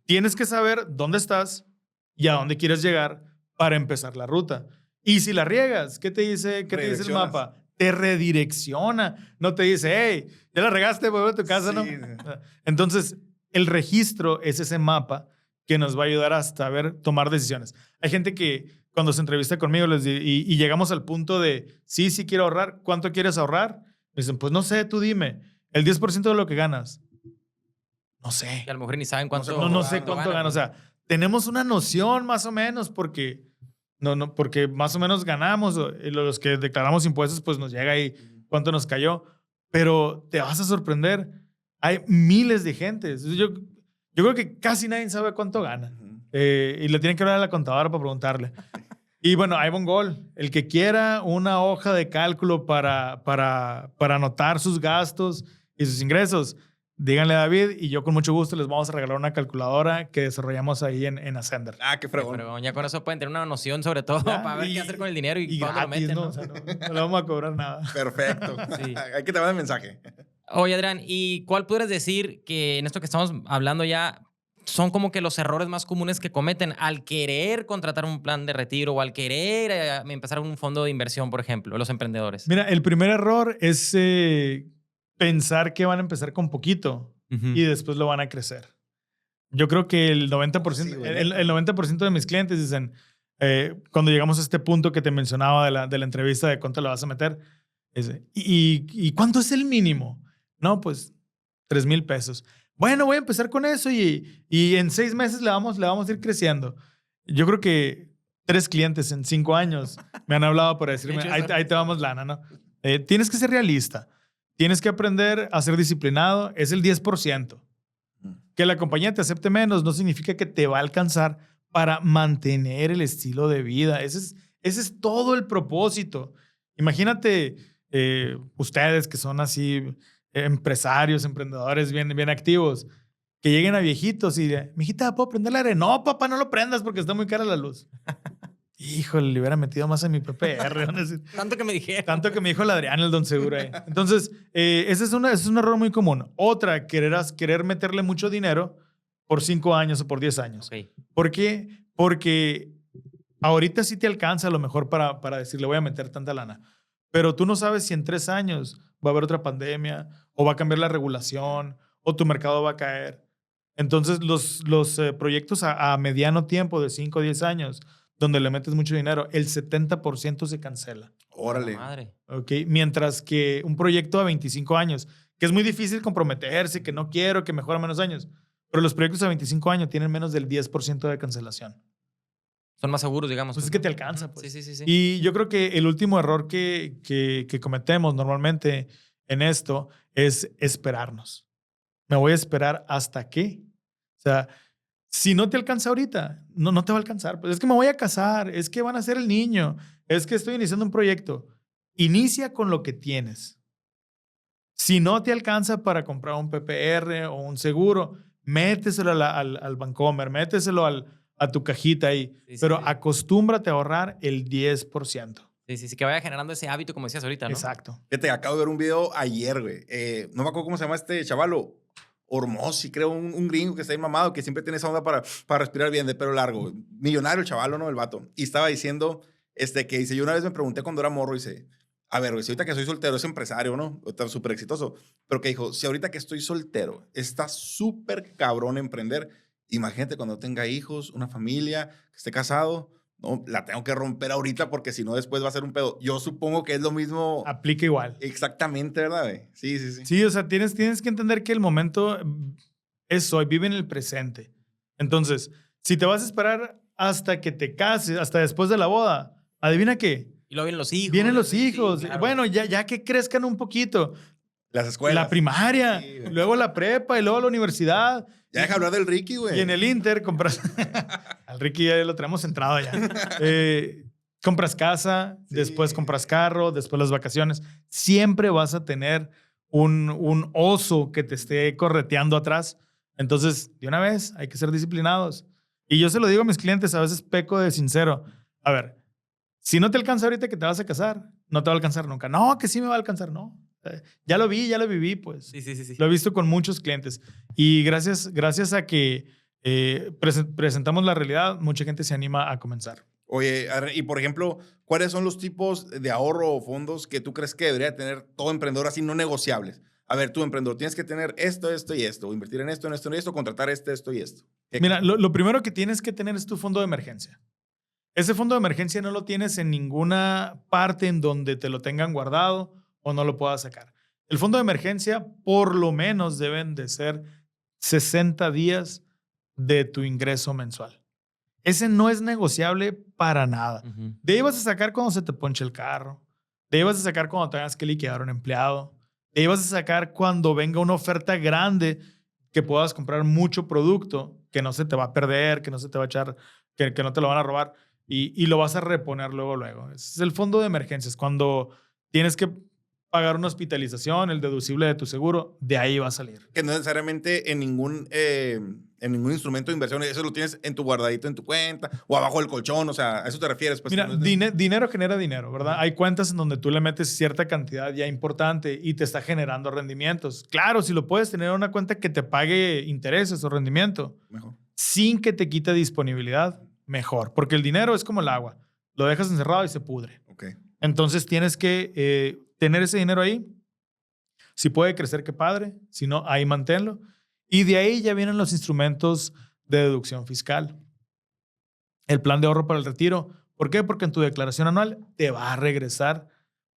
Tienes que saber dónde estás y a dónde quieres llegar para empezar la ruta. Y si la riegas, ¿qué te dice el Redireccionas. mapa? Te redirecciona. No te dice, hey, ya la regaste, vuelve a tu casa, ¿no? Sí. Entonces, el registro es ese mapa que nos va a ayudar hasta tomar decisiones. Hay gente que cuando se entrevista conmigo y llegamos al punto de, sí quiero ahorrar, ¿cuánto quieres ahorrar? Me dicen, pues no sé, tú dime, el 10% de lo que ganas. No sé. Que a lo mejor ni saben cuánto. No sé cuánto gana. O sea, tenemos una noción más o menos porque más o menos ganamos. Los que declaramos impuestos, pues nos llega ahí cuánto nos cayó. Pero te vas a sorprender. Hay miles de gentes. Yo creo que casi nadie sabe cuánto gana. Ujú. Y le tienen que hablar a la contadora para preguntarle. Y bueno, hay un gol. El que quiera una hoja de cálculo para anotar sus gastos y sus ingresos, díganle a David y yo con mucho gusto les vamos a regalar una calculadora que desarrollamos ahí en Ascender. Ah, qué fregón. Pero ya con eso pueden tener una noción sobre todo Ya, para ver qué hacer con el dinero y cuándo lo gratis, meten, ¿no? ¿no? O sea, no le vamos a cobrar nada. Perfecto. Sí. Hay que te mande mensaje. Oye, Adrián, ¿y cuál podrías decir que en esto que estamos hablando ya son como que los errores más comunes que cometen al querer contratar un plan de retiro o al querer empezar un fondo de inversión, por ejemplo, los emprendedores? Mira, el primer error es pensar que van a empezar con poquito y después lo van a crecer. Yo creo que el 90%, Sí, güey. el 90% de mis clientes dicen, cuando llegamos a este punto que te mencionaba de la entrevista de cuánto le vas a meter, ¿y cuánto es el mínimo? No, pues 3,000 pesos. Bueno, voy a empezar con eso y en 6 meses le vamos a ir creciendo. Yo creo que 3 clientes en 5 años me han hablado para decirme, De hecho, ahí te vamos lana, ¿no? Tienes que ser realista. Tienes que aprender a ser disciplinado. Es el 10%. Que la compañía te acepte menos no significa que te va a alcanzar para mantener el estilo de vida. Ese es todo el propósito. Imagínate ustedes que son así empresarios, emprendedores bien activos, que lleguen a viejitos y mijita, ¿puedo prender el aire? No, papá, no lo prendas porque está muy cara la luz. Híjole, le hubiera metido más a mi PPR. van a decir. Tanto que me dijeron. Tanto que me dijo el Adrián, el don seguro. Entonces, ese es un error muy común. Otra, querer meterle mucho dinero por 5 años o por 10 años. Ok. ¿Por qué? Porque ahorita sí te alcanza a lo mejor para decirle voy a meter tanta lana. Pero tú no sabes si en 3 años va a haber otra pandemia o va a cambiar la regulación o tu mercado va a caer. Entonces, los proyectos a mediano tiempo de 5 o 10 años donde le metes mucho dinero, el 70% se cancela. Órale. La madre. ¿Ok? Mientras que un proyecto a 25 años, que es muy difícil comprometerse, que no quiero, que mejora menos años, pero los proyectos a 25 años tienen menos del 10% de cancelación. Son más seguros, digamos. Pues es que te alcanza. Pues. Sí. Y yo creo que el último error que cometemos normalmente en esto es esperarnos. Me voy a esperar hasta qué. O sea, Si no te alcanza ahorita, no te va a alcanzar. Pues es que me voy a casar, es que van a ser el niño, es que estoy iniciando un proyecto. Inicia con lo que tienes. Si no te alcanza para comprar un PPR o un seguro, méteselo al Bancomer, méteselo a tu cajita ahí. Sí, sí, pero sí. acostúmbrate a ahorrar el 10%. Sí, que vaya generando ese hábito, como decías ahorita, ¿no? Exacto. Fíjate, acabo de ver un video ayer, güey. No me acuerdo cómo se llama este chavalo. Hormozi, creo, un gringo que está ahí mamado, que siempre tiene esa onda para respirar bien, de pelo largo. Millonario el chavalo, ¿no? El vato. Y estaba diciendo, que dice, yo una vez me pregunté cuando era morro, dice, a ver, güey, si ahorita que soy soltero es empresario, ¿no? Está súper exitoso. Pero que dijo, si ahorita que estoy soltero está súper cabrón emprender, imagínate cuando tenga hijos, una familia, que esté casado, no, la tengo que romper ahorita porque si no después va a ser un pedo. Yo supongo que es lo mismo. Aplica igual. Exactamente, ¿verdad, güey? Sí, sí, sí. Sí, o sea, tienes que entender que el momento es hoy, vive en el presente. Entonces, si te vas a esperar hasta que te cases, hasta después de la boda, ¿adivina qué? Y luego vienen los hijos. Vienen los Sí, hijos. claro. Bueno, ya que crezcan un poquito. Las escuelas. La primaria, Sí, güey. luego la prepa y luego la universidad. Ya deja hablar del Ricky, güey. Y en el Inter compras... Al Ricky ya lo tenemos centrado ya. Compras casa, Sí. después compras carro, después las vacaciones. Siempre vas a tener un oso que te esté correteando atrás. Entonces, de una vez, hay que ser disciplinados. Y yo se lo digo a mis clientes, a veces peco de sincero. A ver, si no te alcanza ahorita que te vas a casar, no te va a alcanzar nunca. No, que sí me va a alcanzar, no. Ya lo vi, ya lo viví, pues. Sí. Lo he visto con muchos clientes. Y gracias a que presentamos la realidad, mucha gente se anima a comenzar. Oye, y por ejemplo, ¿cuáles son los tipos de ahorro o fondos que tú crees que debería tener todo emprendedor así no negociables? A ver, tú emprendedor, tienes que tener esto, esto y esto, invertir en esto, contratar esto y esto. Mira, lo primero que tienes que tener es tu fondo de emergencia. Ese fondo de emergencia no lo tienes en ninguna parte en donde te lo tengan guardado o no lo puedas sacar. El fondo de emergencia por lo menos deben de ser 60 días de tu ingreso mensual. Ese no es negociable para nada. Ujú. De ahí vas a sacar cuando se te ponche el carro. De ahí vas a sacar cuando tengas que liquidar a un empleado. De ahí vas a sacar cuando venga una oferta grande que puedas comprar mucho producto, que no se te va a perder, que no se te va a echar, que no te lo van a robar y lo vas a reponer luego. Ese es el fondo de emergencias. Cuando tienes que pagar una hospitalización, el deducible de tu seguro, de ahí va a salir. Que no necesariamente en ningún instrumento de inversión, eso lo tienes en tu guardadito en tu cuenta o abajo del colchón, o sea, ¿a eso te refieres? Pues, Mira, que no es dinero genera dinero, ¿verdad? Hay cuentas en donde tú le metes cierta cantidad ya importante y te está generando rendimientos. Claro, si lo puedes tener en una cuenta que te pague intereses o rendimiento, mejor. sin que te quite disponibilidad, mejor. Porque el dinero es como el agua. Lo dejas encerrado y se pudre. Ok. Entonces tienes que tener ese dinero ahí. Si puede crecer, qué padre. Si no, ahí manténlo. Y de ahí ya vienen los instrumentos de deducción fiscal. El plan de ahorro para el retiro. ¿Por qué? Porque en tu declaración anual te va a regresar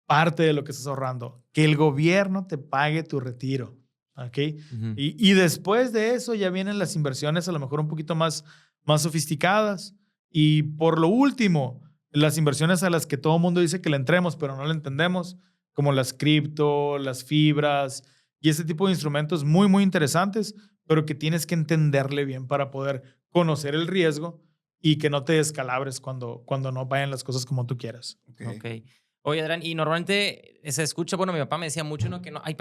parte de lo que estás ahorrando. Que el gobierno te pague tu retiro. ¿Ok? Ujú. Y después de eso ya vienen las inversiones a lo mejor un poquito más sofisticadas. Y por lo último, las inversiones a las que todo el mundo dice que le entremos, pero no le entendemos, como las cripto, las fibras y ese tipo de instrumentos muy, muy interesantes, pero que tienes que entenderle bien para poder conocer el riesgo y que no te descalabres cuando no vayan las cosas como tú quieras. Ok. Oye, Adrián, y normalmente se escucha, bueno, mi papá me decía mucho, ¿no? Que no hay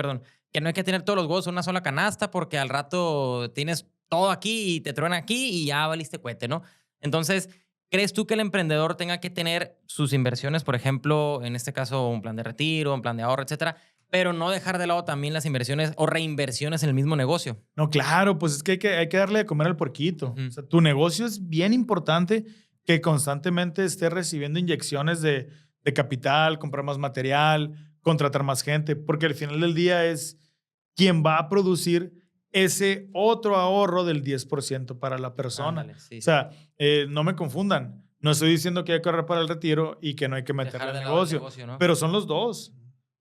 que tener todos los huevos en una sola canasta porque al rato tienes todo aquí y te truena aquí y ya valiste cuete, ¿no? Entonces, ¿crees tú que el emprendedor tenga que tener sus inversiones, por ejemplo, en este caso, un plan de retiro, un plan de ahorro, etcétera, pero no dejar de lado también las inversiones o reinversiones en el mismo negocio? No, claro, pues es que hay que darle de comer al porquito. Ujú. O sea, tu negocio es bien importante que constantemente estés recibiendo inyecciones de capital, comprar más material, contratar más gente, porque al final del día es quien va a producir ese otro ahorro del 10% para la persona. Ándale, sí, O sea, no me confundan. No estoy diciendo que hay que ahorrar para el retiro y que no hay que dejar meterle de al lado el negocio, ¿no? pero son los dos.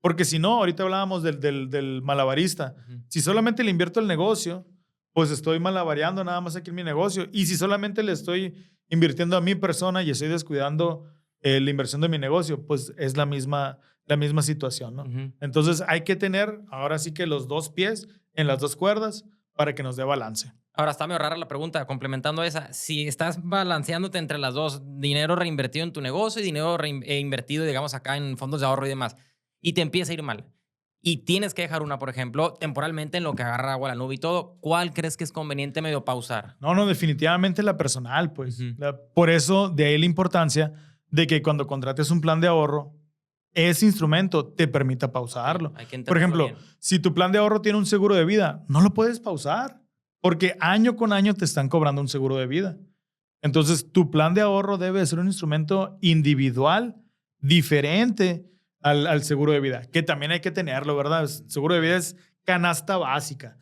Porque si no, ahorita hablábamos del malabarista. Ujú. Si solamente le invierto el negocio, pues estoy malabareando nada más aquí en mi negocio. Y si solamente le estoy invirtiendo a mi persona y estoy descuidando la inversión de mi negocio, pues es la misma situación, ¿no? Ujú. Entonces hay que tener ahora sí que los dos pies en las dos cuerdas para que nos dé balance. Ahora está medio rara la pregunta, complementando esa. Si estás balanceándote entre las dos, dinero reinvertido en tu negocio y dinero invertido, digamos, acá en fondos de ahorro y demás, y te empieza a ir mal, y tienes que dejar una, por ejemplo, temporalmente en lo que agarra agua la nube y todo, ¿cuál crees que es conveniente medio pausar? No, definitivamente la personal, pues. Ujú. Por eso, de ahí la importancia de que cuando contrates un plan de ahorro, ese instrumento te permita pausarlo. Hay que Por entenderlo ejemplo, bien. si tu plan de ahorro tiene un seguro de vida, no lo puedes pausar porque año con año te están cobrando un seguro de vida. Entonces, tu plan de ahorro debe ser un instrumento individual, diferente al seguro de vida, que también hay que tenerlo, ¿verdad? Seguro de vida es canasta básica,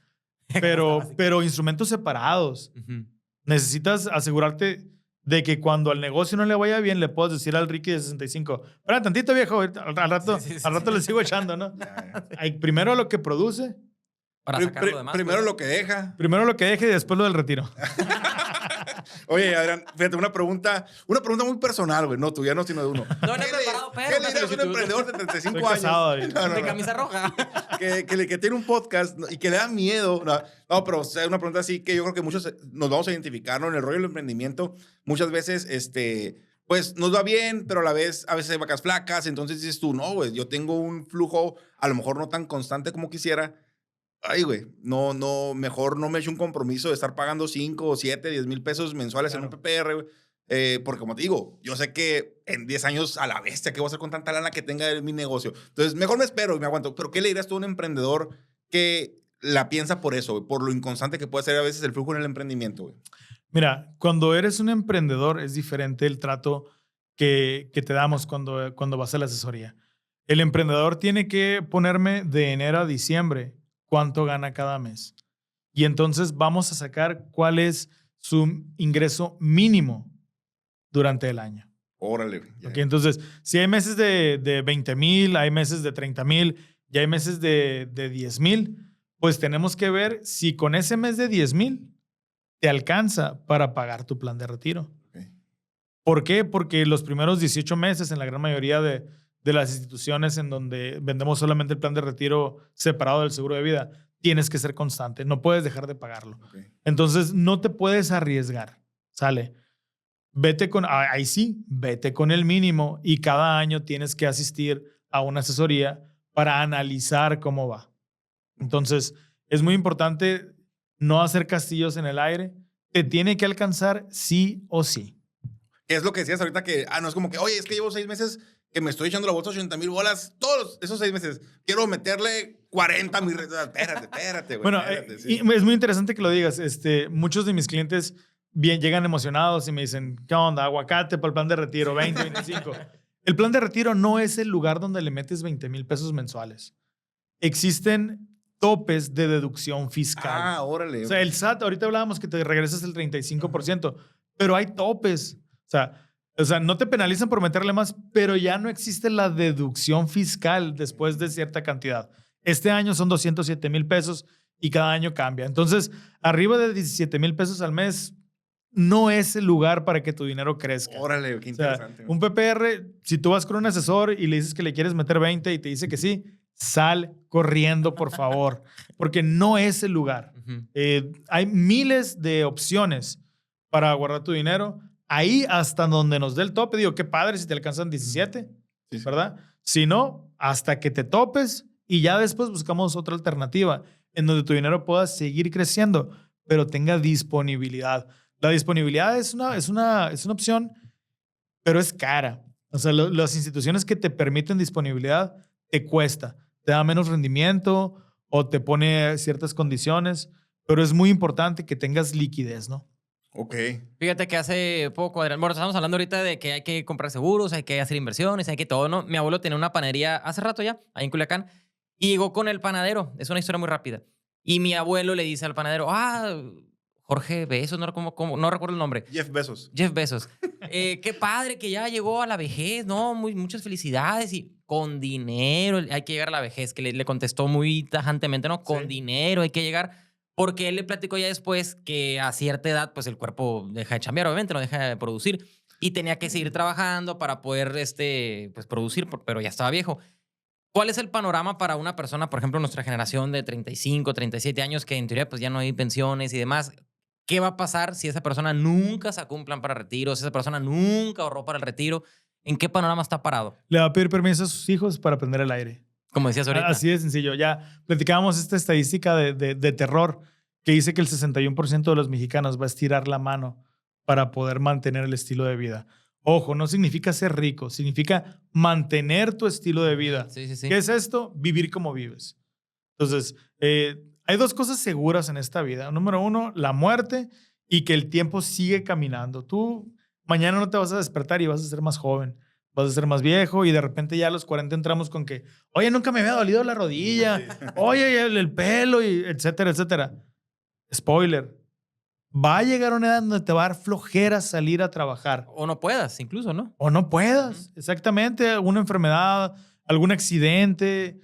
pero instrumentos separados. Ujú. Necesitas asegurarte de que cuando al negocio no le vaya bien, le puedas decir al Ricky de 65, espera tantito, viejo, al rato, Sí, sí, sí, al rato sí. le sigo echando, ¿no? Ya, ya. Primero lo que produce, Para sacar lo demás. Primero pues. lo que deja. primero lo que deje y después lo del retiro. Oye, Adrián, fíjate, una pregunta muy personal, güey. No tuya, no, sino de uno. No he ¿Qué le- preparado, pero ¿Qué una le dirías a un solicitud. emprendedor de 35 Estoy años? casado, David. No, no, De no. camisa roja. Que tiene un podcast, ¿no? Y que le da miedo. No, pero o sea, una pregunta así que yo creo que muchos nos vamos a identificar, ¿no? En el rollo del emprendimiento, muchas veces, pues nos va bien, pero a veces hay vacas flacas. Entonces dices tú, no, güey, yo tengo un flujo a lo mejor no tan constante como quisiera. Ay, güey, mejor no me echo un compromiso de estar pagando 5 o 7, 10 mil pesos mensuales en un Claro. PPR, güey. Porque como te digo, yo sé que en 10 años a la bestia, ¿qué voy a hacer con tanta lana que tenga en mi negocio? Entonces, mejor me espero y me aguanto. Pero ¿qué le dirías tú a un emprendedor que la piensa por eso, güey? Por lo inconstante que puede ser a veces el flujo en el emprendimiento, güey. Mira, cuando eres un emprendedor es diferente el trato que te damos cuando vas a la asesoría. El emprendedor tiene que ponerme de enero a diciembre cuánto gana cada mes. Y entonces vamos a sacar cuál es su ingreso mínimo durante el año. Órale, güey. Ya. ¿Ok? Entonces, si hay meses de 20,000, hay meses de 30,000 y hay meses de 10,000, pues tenemos que ver si con ese mes de 10,000 te alcanza para pagar tu plan de retiro. Ok. ¿Por qué? Porque los primeros 18 meses en la gran mayoría de las instituciones en donde vendemos solamente el plan de retiro separado del seguro de vida, tienes que ser constante, no puedes dejar de pagarlo. Ok. Entonces, no te puedes arriesgar, ¿sale? Ahí sí, vete con el mínimo y cada año tienes que asistir a una asesoría para analizar cómo va. Entonces, es muy importante no hacer castillos en el aire. Te tiene que alcanzar sí o sí. ¿Qué es lo que decías ahorita? Que, no es como que, oye, es que llevo 6 meses que me estoy echando la bolsa 80,000 bolas todos esos 6 meses. Quiero meterle 40 mil. Espérate, güey. Bueno, espérate, y es muy interesante que lo digas. Muchos de mis clientes llegan emocionados y me dicen, ¿qué onda? Aguacate para el plan de retiro, 20, 25. El plan de retiro no es el lugar donde le metes 20,000 pesos mensuales. Existen topes de deducción fiscal. Órale. O sea, el SAT, ahorita hablábamos que te regresas el 35%, pero hay topes. O sea, no te penalizan por meterle más, pero ya no existe la deducción fiscal después de cierta cantidad. Este año son 207,000 pesos y cada año cambia. Entonces, arriba de 17,000 pesos al mes no es el lugar para que tu dinero crezca. Órale, qué O sea, interesante. un PPR, si tú vas con un asesor y le dices que le quieres meter 20 y te dice que sí, sal corriendo, por favor, porque no es el lugar. Ujú. Hay miles de opciones para guardar tu dinero. Ahí hasta donde nos dé el tope, digo, qué padre si te alcanzan 17, Sí, sí. ¿verdad? Si no, hasta que te topes y ya después buscamos otra alternativa en donde tu dinero pueda seguir creciendo, pero tenga disponibilidad. La disponibilidad es una opción, pero es cara. O sea, las instituciones que te permiten disponibilidad te cuesta, te da menos rendimiento o te pone ciertas condiciones, pero es muy importante que tengas liquidez, ¿no? Ok. Fíjate que hace poco, Adrián, bueno, estamos hablando ahorita de que hay que comprar seguros, hay que hacer inversiones, hay que todo, ¿no? Mi abuelo tenía una panadería hace rato ya, ahí en Culiacán, y llegó con el panadero. Es una historia muy rápida. Y mi abuelo le dice al panadero, Jorge Bezos, no recuerdo el nombre. Jeff Bezos. Jeff Bezos. Qué padre que ya llegó a la vejez, ¿no? Muchas felicidades y con dinero hay que llegar a la vejez, que le contestó muy tajantemente, ¿no? Con Sí. dinero hay que llegar. Porque él le platicó ya después que a cierta edad, pues el cuerpo deja de chambear, obviamente, no deja de producir. Y tenía que seguir trabajando para poder, pues, producir, pero ya estaba viejo. ¿Cuál es el panorama para una persona, por ejemplo, nuestra generación de 35, 37 años, que en teoría pues ya no hay pensiones y demás? ¿qué va a pasar si esa persona nunca sacó un plan para retiro, si esa persona nunca ahorró para el retiro? ¿En qué panorama está parado? Le va a pedir permiso a sus hijos para prender el aire. Como decías ahorita. Así de sencillo. Ya platicábamos esta estadística de terror que dice que el 61% de los mexicanos va a estirar la mano para poder mantener el estilo de vida. Ojo, no significa ser rico, significa mantener tu estilo de vida. Sí, sí, sí. ¿Qué es esto? Vivir como vives. Entonces, hay dos cosas seguras en esta vida. Número uno, la muerte y que el tiempo sigue caminando. Tú mañana no te vas a despertar y vas a ser más joven. Vas a ser más viejo y de repente ya a los 40 entramos con que, oye, nunca me había dolido la rodilla, oye, el pelo, y etcétera, etcétera. Spoiler, va a llegar una edad donde te va a dar flojera salir a trabajar. O no puedas, incluso, ¿no? O no puedas, exactamente. Alguna enfermedad, algún accidente,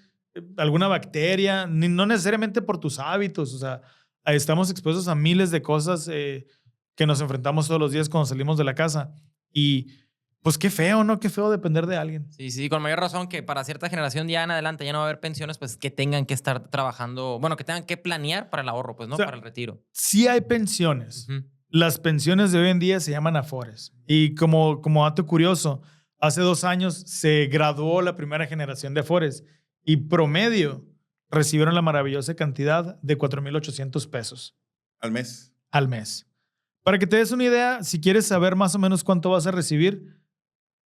alguna bacteria, no necesariamente por tus hábitos. O sea, estamos expuestos a miles de cosas que nos enfrentamos todos los días cuando salimos de la casa. Y pues qué feo, ¿no? Qué feo depender de alguien. Sí, sí, con mayor razón que para cierta generación ya en adelante ya no va a haber pensiones, pues que tengan que estar trabajando, bueno, que tengan que planear para el ahorro, pues, ¿no? O sea, para el retiro. Sí hay pensiones. Ujú. Las pensiones de hoy en día se llaman afores. Y como dato curioso, hace 2 años se graduó la primera generación de afores y promedio recibieron la maravillosa cantidad de 4,800 pesos Al mes. al mes. Para que te des una idea, si quieres saber más o menos cuánto vas a recibir,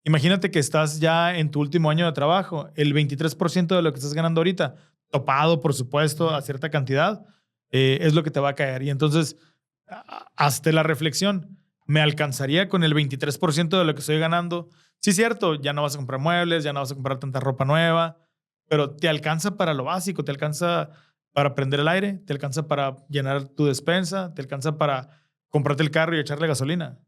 imagínate que estás ya en tu último año de trabajo, el 23% de lo que estás ganando ahorita, topado, por supuesto, a cierta cantidad, es lo que te va a caer. Y entonces, hazte la reflexión. ¿Me alcanzaría con el 23% de lo que estoy ganando? Sí, cierto, ya no vas a comprar muebles, ya no vas a comprar tanta ropa nueva, pero te alcanza para lo básico, te alcanza para prender el aire, te alcanza para llenar tu despensa, te alcanza para comprarte el carro y echarle gasolina.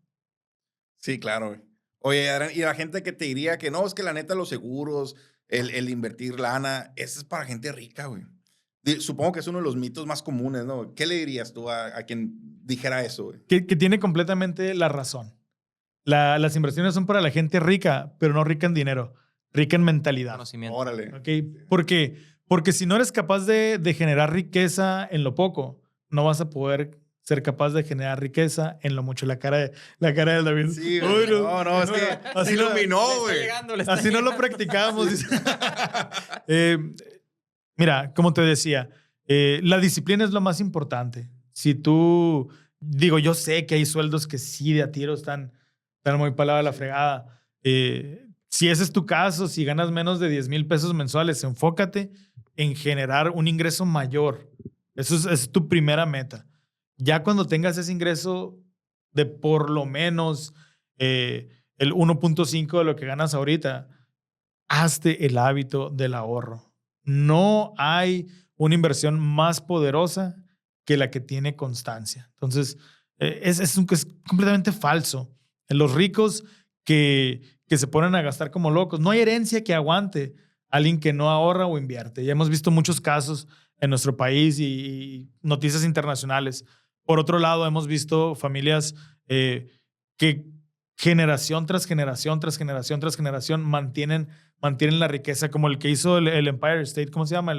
Sí, claro, güey. Oye, Adrián, y la gente que te diría que no, es que la neta los seguros, el invertir lana, eso es para gente rica, güey. Supongo que es uno de los mitos más comunes, ¿no? ¿Qué le dirías tú a quien dijera eso, güey? Que tiene completamente la razón. Las inversiones son para la gente rica, pero no rica en dinero, rica en mentalidad. Conocimiento. Órale. ¿Ok? Porque si no eres capaz de generar riqueza en lo poco, no vas a poder ser capaz de generar riqueza en lo mucho. La cara de David. Sí, Uy, güey. No, es que así se no- iluminó, Le está güey. llegando, le está Así no lo llegando. practicamos. Dice. Mira, como te decía, la disciplina es lo más importante. Si tú, digo, yo sé que hay sueldos que sí de a tiro están muy palada la fregada. Si ese es tu caso, si ganas menos de 10,000 pesos mensuales, enfócate en generar un ingreso mayor. Eso es tu primera meta. Ya cuando tengas ese ingreso de por lo menos el 1.5 de lo que ganas ahorita, hazte el hábito del ahorro. No hay una inversión más poderosa que la que tiene constancia. Entonces, es completamente falso. Los ricos que se ponen a gastar como locos, no hay herencia que aguante a alguien que no ahorra o invierte. Ya hemos visto muchos casos en nuestro país y noticias internacionales. Por otro lado, hemos visto familias que generación tras generación, tras generación, tras generación mantienen la riqueza, como el que hizo el Empire State. ¿Cómo se llama?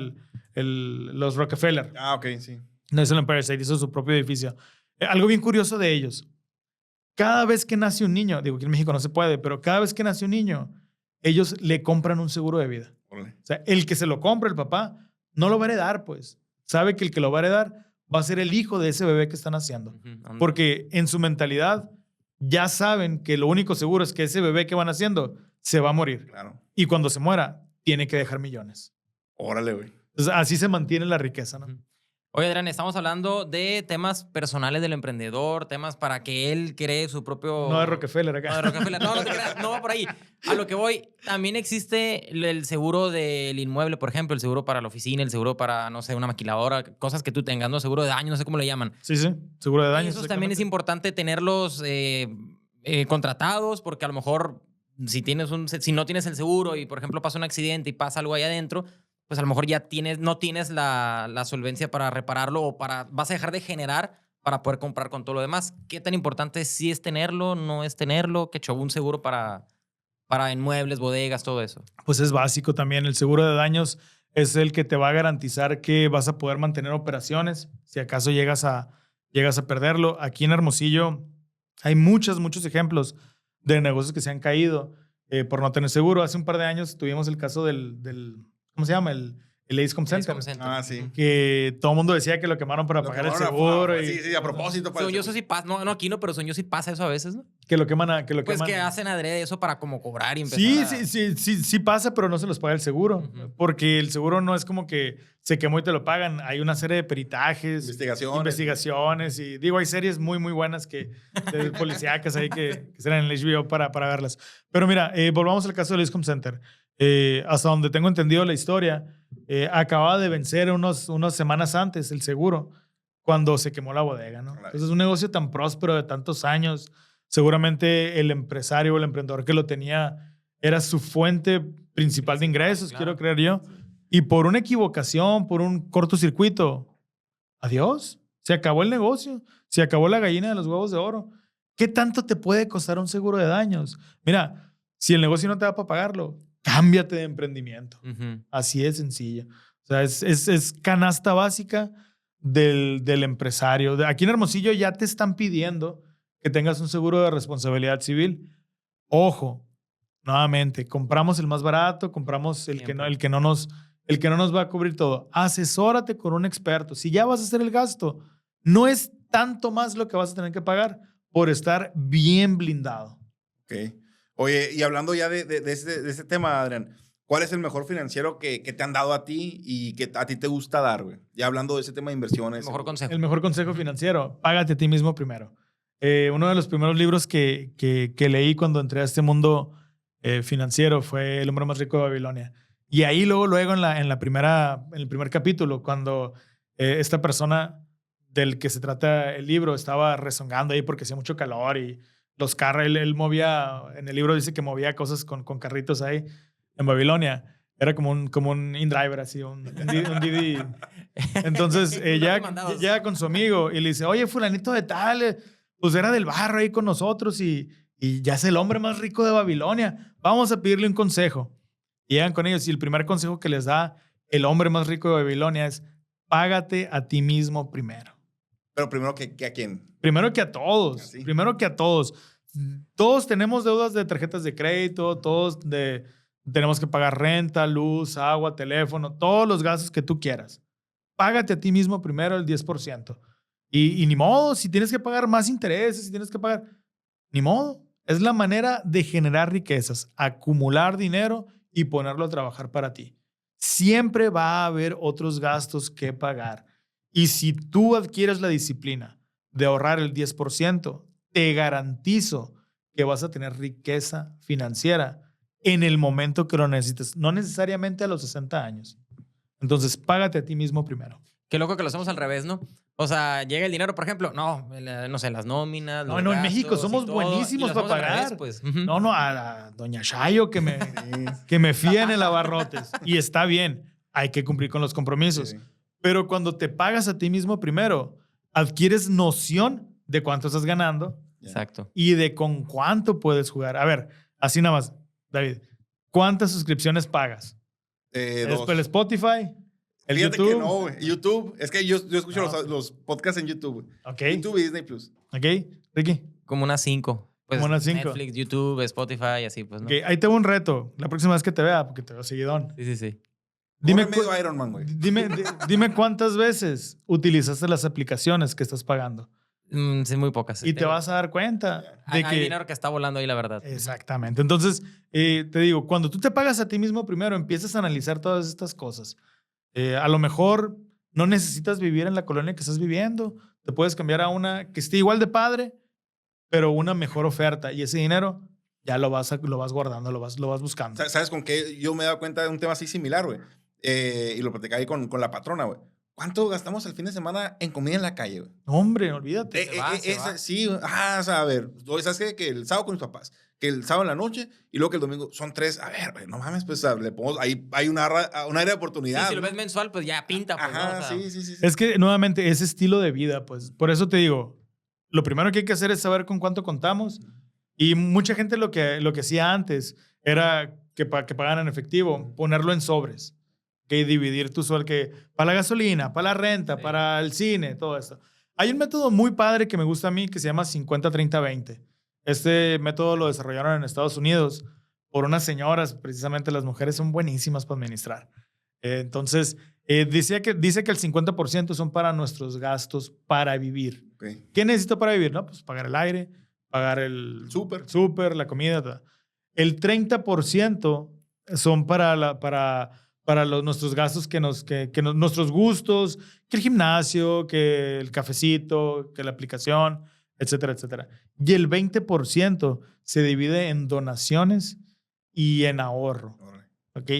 Los Rockefeller. Ah, ok, sí. No hizo el Empire State, hizo su propio edificio. Algo bien curioso de ellos. Cada vez que nace un niño, digo que en México no se puede, pero cada vez que nace un niño, ellos le compran un seguro de vida. Órale. O sea, el que se lo compra, el papá, no lo va a heredar, pues. Sabe que el que lo va a heredar va a ser el hijo de ese bebé que están haciendo. Ujú, anda. Porque en su mentalidad ya saben que lo único seguro es que ese bebé que van haciendo se va a morir. Claro. Y cuando se muera, tiene que dejar millones. Órale, güey. Entonces, así se mantiene la riqueza, ¿no? Ujú. Oye, Adrián, estamos hablando de temas personales del emprendedor, temas para que él cree su propio... No de Rockefeller acá. No, de Rockefeller. No, no te creas, no va por ahí. A lo que voy, también existe el seguro del inmueble, por ejemplo, el seguro para la oficina, el seguro para, no sé, una maquiladora, cosas que tú tengas, ¿no? Seguro de daño, no sé cómo le llaman. Sí, seguro de Y daños. esos también es importante tenerlos contratados, porque a lo mejor si no tienes el seguro y, por ejemplo, pasa un accidente y pasa algo ahí adentro, pues a lo mejor ya no tienes la solvencia para repararlo o vas a dejar de generar para poder comprar con todo lo demás. ¿Qué tan importante sí es tenerlo, no es tenerlo? ¿Qué show? Un seguro para inmuebles, bodegas, todo eso. Pues es básico también. El seguro de daños es el que te va a garantizar que vas a poder mantener operaciones. Si acaso llegas a llegas a perderlo. Aquí en Hermosillo hay muchos ejemplos de negocios que se han caído por no tener seguro. Hace un par de años tuvimos el caso del ¿cómo se llama? El Ace Home Center. Ah, sí. Que todo el mundo decía que lo quemaron para Lo pagar el quemaron seguro. Sí, a propósito. Según yo, eso sí pasa. No, aquí no, pero según yo sí pasa eso a veces, ¿no? Que lo queman. Pues que hacen adrede eso para como cobrar y empezar Sí pasa, pero no se los paga el seguro. Porque el seguro no es como que se quemó y te lo pagan. Hay una serie de peritajes. Investigaciones. Y digo, hay series muy, muy buenas de policíacas ahí que serán en el HBO para verlas. Pero mira, volvamos al caso del Ace Home Center. Hasta donde tengo entendido la historia, acababa de vencer unas semanas antes el seguro cuando se quemó la bodega, ¿no? Claro. Entonces, un negocio tan próspero de tantos años, seguramente el empresario o el emprendedor que lo tenía era su fuente principal de ingresos, claro. quiero creer yo. Y por una equivocación, por un cortocircuito, adiós, se acabó el negocio, se acabó la gallina de los huevos de oro. ¿Qué tanto te puede costar un seguro de daños? Mira, si el negocio no te da para pagarlo, cámbiate de emprendimiento. Así de sencillo. O sea, es canasta básica del empresario. Aquí en Hermosillo ya te están pidiendo que tengas un seguro de responsabilidad civil. Ojo, nuevamente, compramos el más barato, compramos el que no nos va a cubrir todo. Asesórate con un experto. Si ya vas a hacer el gasto, no es tanto más lo que vas a tener que pagar por estar bien blindado. Ok. Oye, y hablando ya de este tema, Adrián, ¿cuál es el mejor financiero que te han dado a ti y que a ti te gusta dar, güey? Ya hablando de ese tema de inversiones. El mejor consejo. El mejor consejo financiero, págate a ti mismo primero. Uno de los primeros libros que leí cuando entré a este mundo financiero fue El hombre más rico de Babilonia. Y ahí luego en el primer capítulo, cuando esta persona del que se trata el libro estaba rezongando ahí porque hacía mucho calor y los carros, él movía, en el libro dice que movía cosas con carritos ahí en Babilonia. Era como un InDriver, así, un Didi. Entonces, llega con su amigo y le dice, oye, fulanito de tal, pues era del barrio ahí con nosotros y ya es el hombre más rico de Babilonia. Vamos a pedirle un consejo. Y llegan con ellos y el primer consejo que les da el hombre más rico de Babilonia es págate a ti mismo primero. Pero primero que a quién. Primero que a todos. ¿Así? Primero que a todos. Todos tenemos deudas de tarjetas de crédito, tenemos que pagar renta, luz, agua, teléfono, todos los gastos que tú quieras. Págate a ti mismo primero el 10%. Y ni modo, si tienes que pagar más intereses, si tienes que pagar, ni modo. Es la manera de generar riquezas, acumular dinero y ponerlo a trabajar para ti. Siempre va a haber otros gastos que pagar. Y si tú adquieres la disciplina de ahorrar el 10%, te garantizo que vas a tener riqueza financiera en el momento que lo necesites, no necesariamente a los 60 años. Entonces, págate a ti mismo primero. Qué loco que lo hacemos al revés, ¿no? O sea, llega el dinero, por ejemplo, no sé, las nóminas, los en México somos buenísimos para pagar. Revés, pues. A doña Chayo que me fía en el abarrotes. Y está bien, hay que cumplir con los compromisos. Sí. Pero cuando te pagas a ti mismo primero, adquieres noción de cuánto estás ganando. Exacto. Y de con cuánto puedes jugar. A ver, así nada más, David, ¿cuántas suscripciones pagas? Dos. ¿El Spotify? ¿El Fíjate YouTube? que no, güey. YouTube. Es que yo escucho los podcasts en YouTube, güey. Ok. YouTube y Disney Plus. Ok, Ricky. Como unas 5. Pues Como unas 5. Netflix, YouTube, Spotify, así, pues, ¿no? Ok, ahí tengo un reto. La próxima vez que te vea, porque te veo seguidón. Sí. Dime, medio Iron Man, güey. dime cuántas veces utilizaste las aplicaciones que estás pagando. Sí, muy pocas. Y te vas a dar cuenta de hay que... dinero que está volando ahí, la verdad. Exactamente. Entonces, te digo, cuando tú te pagas a ti mismo primero, empiezas a analizar todas estas cosas. A lo mejor no necesitas vivir en la colonia que estás viviendo. Te puedes cambiar a una que esté igual de padre, pero una mejor oferta. Y ese dinero ya lo vas guardando, lo vas buscando. ¿Sabes con qué? Yo me he dado cuenta de un tema así similar, güey. Y lo platicé ahí con la patrona, güey. ¿Cuánto gastamos el fin de semana en comida en la calle, güey? Hombre, olvídate. Se va. Sí, o sea, a ver, ¿sabes qué? Que el sábado con mis papás, que el sábado en la noche y luego que el domingo son 3. A ver, güey, no mames, pues le pongo, ahí hay un área de oportunidad. Sí, si lo ¿no? ves mensual, pues ya pinta, pues, Ajá, ¿no? O sea, sí. Es que, nuevamente, ese estilo de vida, pues, por eso te digo, lo primero que hay que hacer es saber con cuánto contamos. Y mucha gente lo que hacía antes era que pagaran en efectivo, ponerlo en sobres. Que dividir tu sueldo, que para la gasolina, para la renta, para el cine, todo esto. Hay un método muy padre que me gusta a mí que se llama 50-30-20. Este método lo desarrollaron en Estados Unidos por unas señoras. Precisamente las mujeres son buenísimas para administrar. Entonces, dice que el 50% son para nuestros gastos para vivir. Okay. ¿Qué necesito para vivir? No, pues pagar el aire, pagar el súper, la comida. El 30% son para nuestros gastos, nuestros gustos, que el gimnasio, que el cafecito, que la aplicación, etcétera, etcétera. Y el 20% se divide en donaciones y en ahorro. ¿Ok?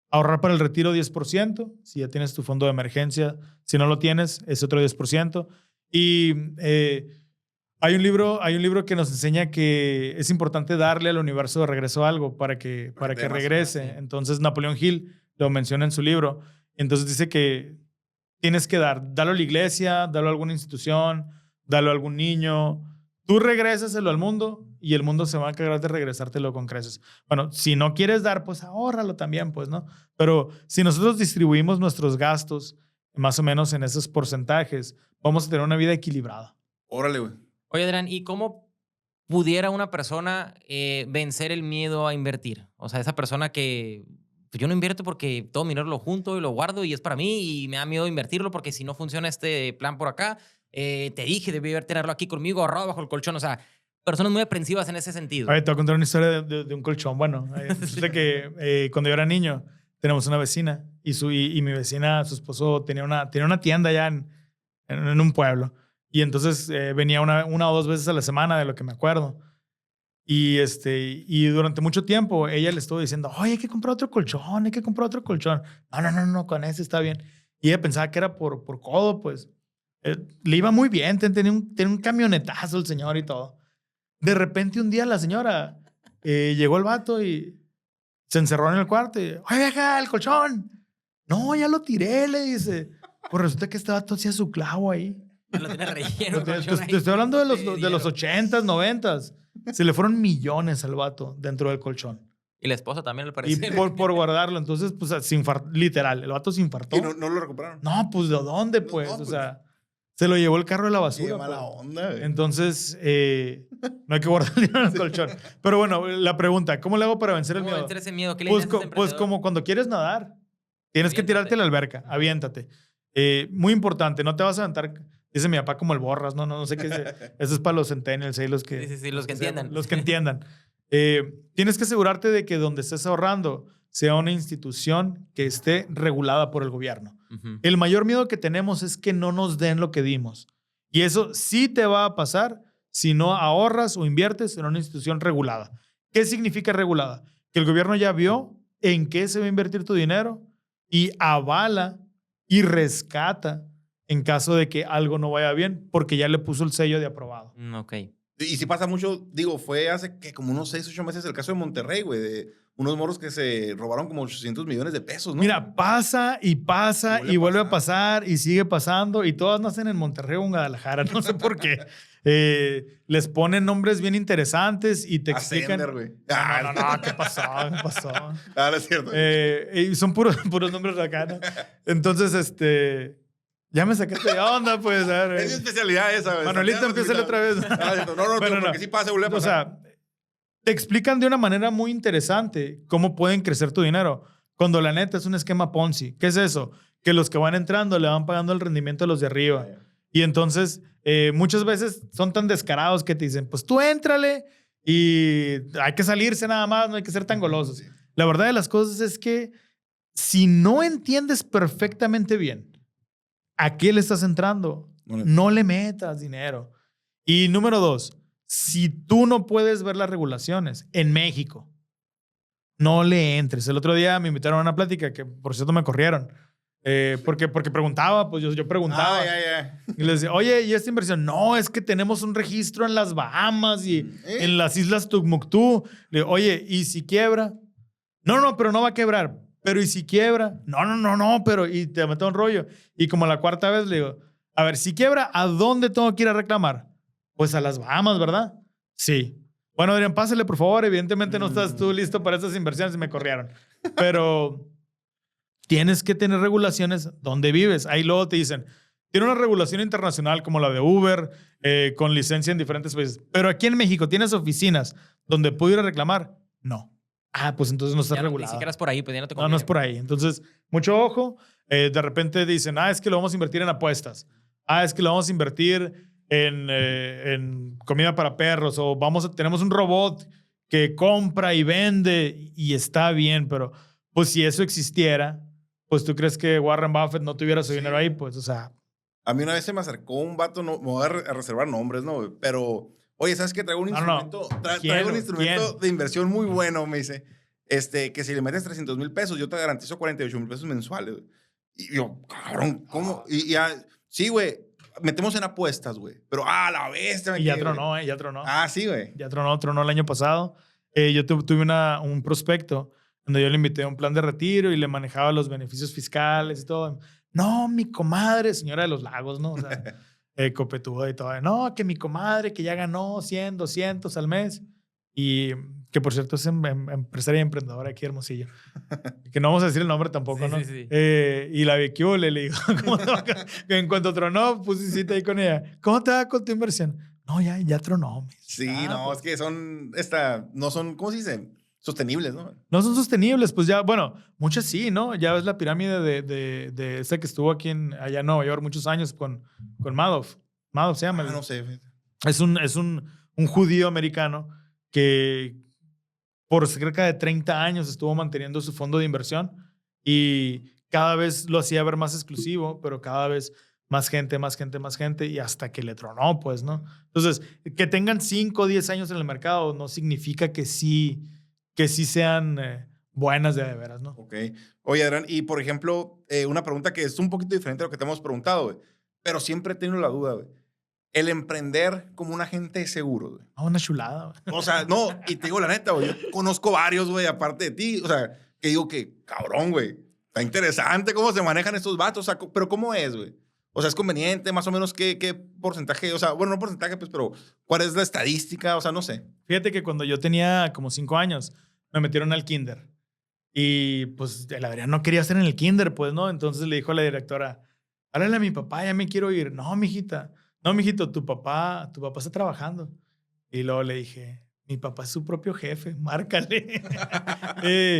Ahorrar para el retiro 10%, si ya tienes tu fondo de emergencia. Si no lo tienes, es otro 10%. Y hay un libro que nos enseña que es importante darle al universo de regreso algo para que regrese. Entonces, Napoleón Hill lo menciona en su libro. Entonces, dice que tienes que darlo a la iglesia, darlo a alguna institución, darlo a algún niño. Tú regrésaselo al mundo y el mundo se va a encargar de regresártelo con creces. Bueno, si no quieres dar, pues ahórralo también, pues, ¿no? Pero si nosotros distribuimos nuestros gastos más o menos en esos porcentajes, vamos a tener una vida equilibrada. Órale, güey. Oye, Adrián, ¿y cómo pudiera una persona vencer el miedo a invertir? O sea, esa persona que pues yo no invierto porque todo mi dinero lo junto y lo guardo y es para mí y me da miedo invertirlo porque si no funciona este plan por acá, te dije, debí tenerlo aquí conmigo, ahorrado bajo el colchón. O sea, personas muy aprensivas en ese sentido. Oye, te voy a contar una historia de un colchón. Bueno, resulta que cuando yo era niño, tenemos una vecina y mi vecina, su esposo, tenía una tienda allá en un pueblo. Y entonces venía una o dos veces a la semana, de lo que me acuerdo. Y durante mucho tiempo ella le estuvo diciendo, oye, hay que comprar otro colchón, hay que comprar otro colchón. No, con ese está bien. Y ella pensaba que era por codo, pues. Le iba muy bien, tenía un camionetazo el señor y todo. De repente un día la señora llegó el vato y se encerró en el cuarto y, oye, vieja, el colchón. No, ya lo tiré, le dice. Pues resulta que este vato hacía su clavo ahí. Lo tiene relleno. Te estoy hablando de los 80s, 90s. Se le fueron millones al vato dentro del colchón. Y la esposa también, al parecer. Y por guardarlo. Entonces, pues, literal, el vato se infartó. ¿Y no lo recuperaron? No, pues, ¿de dónde, pues? O sea, se lo llevó el carro de la basura. Qué mala onda, güey. Entonces, no hay que guardar el dinero en el colchón. Pero bueno, la pregunta, ¿cómo le hago para vencer el miedo? ¿Cómo vencer ese miedo? ¿Qué le Pues, dices a ese pues emprendedor? como cuando quieres nadar. Tienes que tirarte a la alberca. Aviéntate. Muy importante, no te vas a aventar, dice mi papá, como el borras, no sé qué es. Eso es para los centennials, los que... Sí, los que entiendan. Los que entiendan. Tienes que asegurarte de que donde estés ahorrando sea una institución que esté regulada por el gobierno. Uh-huh. El mayor miedo que tenemos es que no nos den lo que dimos. Y eso sí te va a pasar si no ahorras o inviertes en una institución regulada. ¿Qué significa regulada? Que el gobierno ya vio en qué se va a invertir tu dinero y avala y rescata en caso de que algo no vaya bien, porque ya le puso el sello de aprobado. Ok. Y si pasa mucho, digo, fue hace que como unos 6, 8 meses el caso de Monterrey, güey, de unos morros que se robaron como 800 millones de pesos, ¿no? Mira, pasa y pasa y vuelve a pasar y sigue pasando y todas nacen en Monterrey o en Guadalajara, no sé por qué. Les ponen nombres bien interesantes y te explican... Ascender, güey. No, ¿qué pasó? No es cierto. Y son puros nombres de acá, ¿no? Entonces, ya me sacaste de onda, pues. A ver, Es mi especialidad esa, güey. Manuelito, empieza otra vez. No, Bueno, porque sí pasa, vuelve a pasar. O sea, te explican de una manera muy interesante cómo pueden crecer tu dinero. Cuando la neta es un esquema Ponzi. ¿Qué es eso? Que los que van entrando le van pagando el rendimiento a los de arriba. Y entonces, muchas veces son tan descarados que te dicen, pues tú éntrale y hay que salirse nada más, no hay que ser tan golosos. Sí. La verdad de las cosas es que si no entiendes perfectamente bien a qué le estás entrando, no le metas dinero. Y número 2, si tú no puedes ver las regulaciones en México, no le entres. El otro día me invitaron a una plática que, por cierto, me corrieron. Porque preguntaba, pues yo preguntaba. Y les decía, oye, ¿y esta inversión? No, es que tenemos un registro en las Bahamas y en las Islas Tuxtla. Le digo, oye, ¿y si quiebra? No, pero no va a quebrar. Pero ¿y si quiebra? No, pero... Y te meto un rollo. Y como la cuarta vez le digo, a ver, si quiebra, ¿a dónde tengo que ir a reclamar? Pues a las Bahamas, ¿verdad? Sí. Bueno, Adrián, pásale, por favor. Evidentemente no estás tú listo para esas inversiones y me corrieron. Pero tienes que tener regulaciones donde vives. Ahí luego te dicen, tiene una regulación internacional como la de Uber, con licencia en diferentes países. Pero aquí en México, ¿tienes oficinas donde puedo ir a reclamar? No. Ah, pues entonces no está Ni regulado. siquiera es por ahí, pues ya no te No, conviene. no es por ahí. Entonces, mucho ojo. De repente dicen, es que lo vamos a invertir en apuestas. Es que lo vamos a invertir en comida para perros. O tenemos un robot que compra y vende y está bien, pero pues si eso existiera, pues tú crees que Warren Buffett no tuviera su dinero ahí, pues, o sea. A mí una vez se me acercó un vato, no, me voy a reservar nombres, ¿no? Güey? Pero, oye, ¿sabes qué? Traigo un instrumento, traigo un instrumento de inversión muy bueno, me dice. Que si le metes 300 mil pesos, yo te garantizo 48 mil pesos mensuales, güey. Y yo, cabrón, ¿cómo? Y ya, sí, güey, metemos en apuestas, güey. Pero, la bestia. Y ya tronó, ya tronó. Sí, güey. Ya tronó el año pasado. Yo tuve un prospecto donde yo le invité a un plan de retiro y le manejaba los beneficios fiscales y todo. No, mi comadre, señora de los lagos, ¿no? O sea, copetuda y todo. No, que mi comadre que ya ganó 100, 200 al mes. Y que, por cierto, es empresaria y emprendedora aquí, Hermosillo. Que no vamos a decir el nombre tampoco, Sí, ¿no? sí, sí. Y la vi que le digo, ¿cómo te va? En cuanto tronó, puse cita ahí con ella. ¿Cómo te va con tu inversión? No, ya tronó. Sí, no, pues. es que no son, ¿cómo se dice? Sostenibles, ¿no? No son sostenibles, pues ya, bueno, muchas sí, ¿no? Ya ves la pirámide de esa que estuvo allá en Nueva York muchos años con Madoff. Madoff se llama. No sé. Es un judío americano que por cerca de 30 años estuvo manteniendo su fondo de inversión y cada vez lo hacía ver más exclusivo, pero cada vez más gente y hasta que le tronó, pues, ¿no? Entonces, que tengan 5 o 10 años en el mercado no significa que sí sean buenas de veras, ¿no? Ok. Oye, Adrián, y por ejemplo, una pregunta que es un poquito diferente a lo que te hemos preguntado, güey, pero siempre he tenido la duda, güey. El emprender como un agente de seguros, güey. Una chulada, güey. O sea, no, y te digo la neta, güey, yo conozco varios, güey, aparte de ti, o sea, que digo que, cabrón, güey, está interesante cómo se manejan estos vatos, o sea, pero ¿cómo es, güey? O sea, ¿es conveniente? Más o menos, ¿qué porcentaje? O sea, bueno, no porcentaje, pues, pero ¿cuál es la estadística? O sea, no sé. Fíjate que cuando yo tenía como 5 años, me metieron al kinder. Y pues el Adrián no quería estar en el kinder, pues, ¿no? Entonces le dijo a la directora, háblale a mi papá, ya me quiero ir. No, mijita. No, mijito, tu papá está trabajando. Y luego le dije, mi papá es su propio jefe, márcale.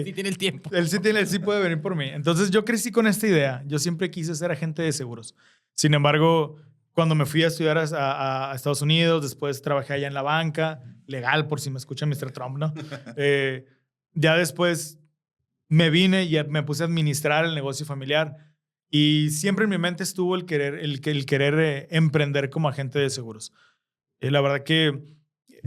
Sí tiene el tiempo. Él sí puede venir por mí. Entonces yo crecí con esta idea. Yo siempre quise ser agente de seguros. Sin embargo, cuando me fui a estudiar a Estados Unidos, después trabajé allá en la banca, legal por si me escucha Mr. Trump, ¿no? Ya después me vine y me puse a administrar el negocio familiar y siempre en mi mente estuvo el querer emprender como agente de seguros. La verdad que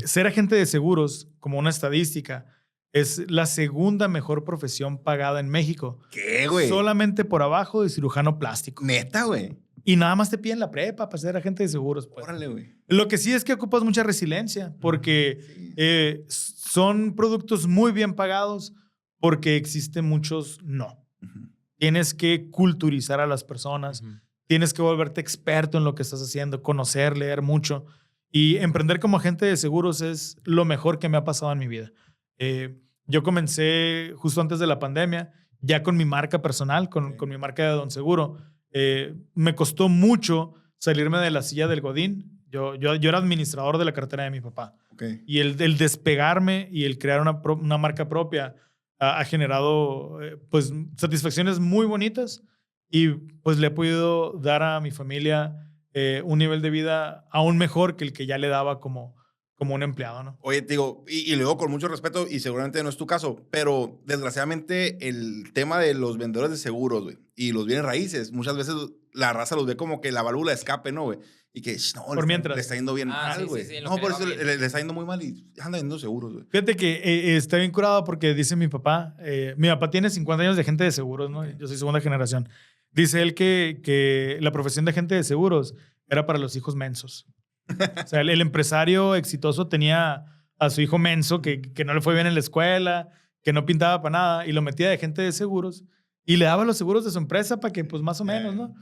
ser agente de seguros, como una estadística, es la segunda mejor profesión pagada en México. ¿Qué, güey? Solamente por abajo de cirujano plástico. Neta, güey. Y nada más te piden la prepa para ser agente de seguros. Pues. Órale, güey. Lo que sí es que ocupas mucha resiliencia porque son productos muy bien pagados porque existen muchos no. Tienes que culturizar a las personas, tienes que volverte experto en lo que estás haciendo, conocer, leer mucho. Y emprender como agente de seguros es lo mejor que me ha pasado en mi vida. Yo comencé justo antes de la pandemia, ya con mi marca personal, con mi marca de Don Seguro. Me costó mucho salirme de la silla del Godín. Yo era administrador de la cartera de mi papá. Okay. Y el despegarme y el crear una marca propia ha generado pues, satisfacciones muy bonitas y pues le he podido dar a mi familia un nivel de vida aún mejor que el que ya le daba como un empleado, ¿no? Oye, te digo, y lo digo con mucho respeto, y seguramente no es tu caso, pero desgraciadamente el tema de los vendedores de seguros, güey, y los bienes raíces, muchas veces la raza los ve como que la válvula de escape, ¿no, güey? Y que, no, le está yendo bien mal, güey. Sí, no, por eso le está yendo muy mal y anda vendiendo seguros, güey. Fíjate que está bien curado porque dice mi papá tiene 50 años de agente de seguros, ¿no? Yo soy segunda generación. Dice él que la profesión de agente de seguros era para los hijos mensos. O sea, el empresario exitoso tenía a su hijo menso que no le fue bien en la escuela, que no pintaba para nada y lo metía de agente de seguros y le daba los seguros de su empresa para que, pues, más o menos, ¿no?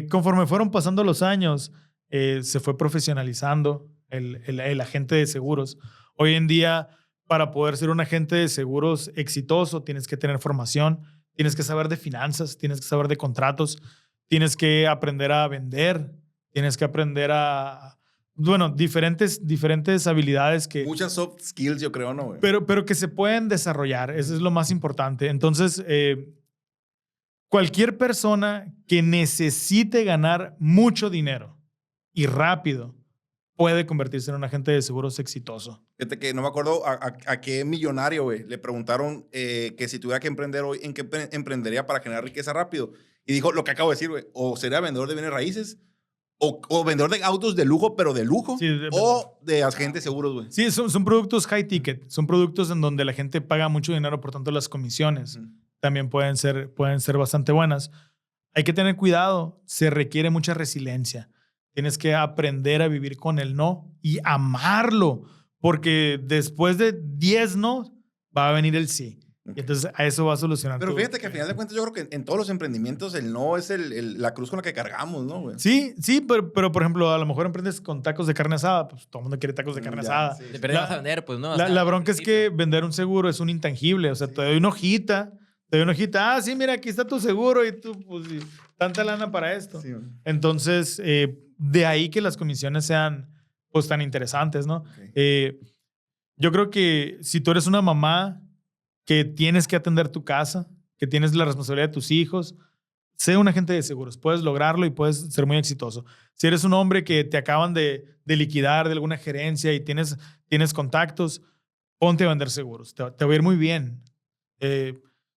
Conforme fueron pasando los años, se fue profesionalizando el agente de seguros. Hoy en día, para poder ser un agente de seguros exitoso, tienes que tener formación, tienes que saber de finanzas, tienes que saber de contratos, tienes que aprender a vender, tienes que aprender bueno, diferentes habilidades que... Muchas soft skills, yo creo, ¿no, güey? Pero que se pueden desarrollar, eso es lo más importante. Entonces, cualquier persona que necesite ganar mucho dinero y rápido puede convertirse en un agente de seguros exitoso. Fíjate que no me acuerdo a qué millonario, güey, le preguntaron que si tuviera que emprender hoy, ¿en qué emprendería para generar riqueza rápido? Y dijo lo que acabo de decir, güey, o sería vendedor de bienes raíces, o vendedor de autos de lujo, pero de lujo, Sí, o de agentes seguros, güey. Sí, son productos high ticket, son productos en donde la gente paga mucho dinero, por tanto las comisiones también pueden ser bastante buenas. Hay que tener cuidado, se requiere mucha resiliencia. Tienes que aprender a vivir con el no y amarlo, porque después de 10 no va a venir el sí. Y entonces a eso va a solucionar. Pero fíjate que al final de cuentas yo creo que en todos los emprendimientos el no es la cruz con la que cargamos, ¿no, güey? Sí, pero por ejemplo, a lo mejor emprendes con tacos de carne asada, pues todo el mundo quiere tacos de carne asada. Sí. De perder vas a vender, pues, ¿no? O La, sea, la al bronca es principio. que vender un seguro es un intangible. O sea, te doy una hojita. Ah, sí, mira, aquí está tu seguro y tú, pues, sí, tanta lana para esto. Sí, güey. Entonces, de ahí que las comisiones sean, pues, tan interesantes, ¿no? Ok. Yo creo que si tú eres una mamá que tienes que atender tu casa, que tienes la responsabilidad de tus hijos, sé un agente de seguros. Puedes lograrlo y puedes ser muy exitoso. Si eres un hombre que te acaban de liquidar de alguna gerencia y tienes contactos, ponte a vender seguros. Te va a ir muy bien.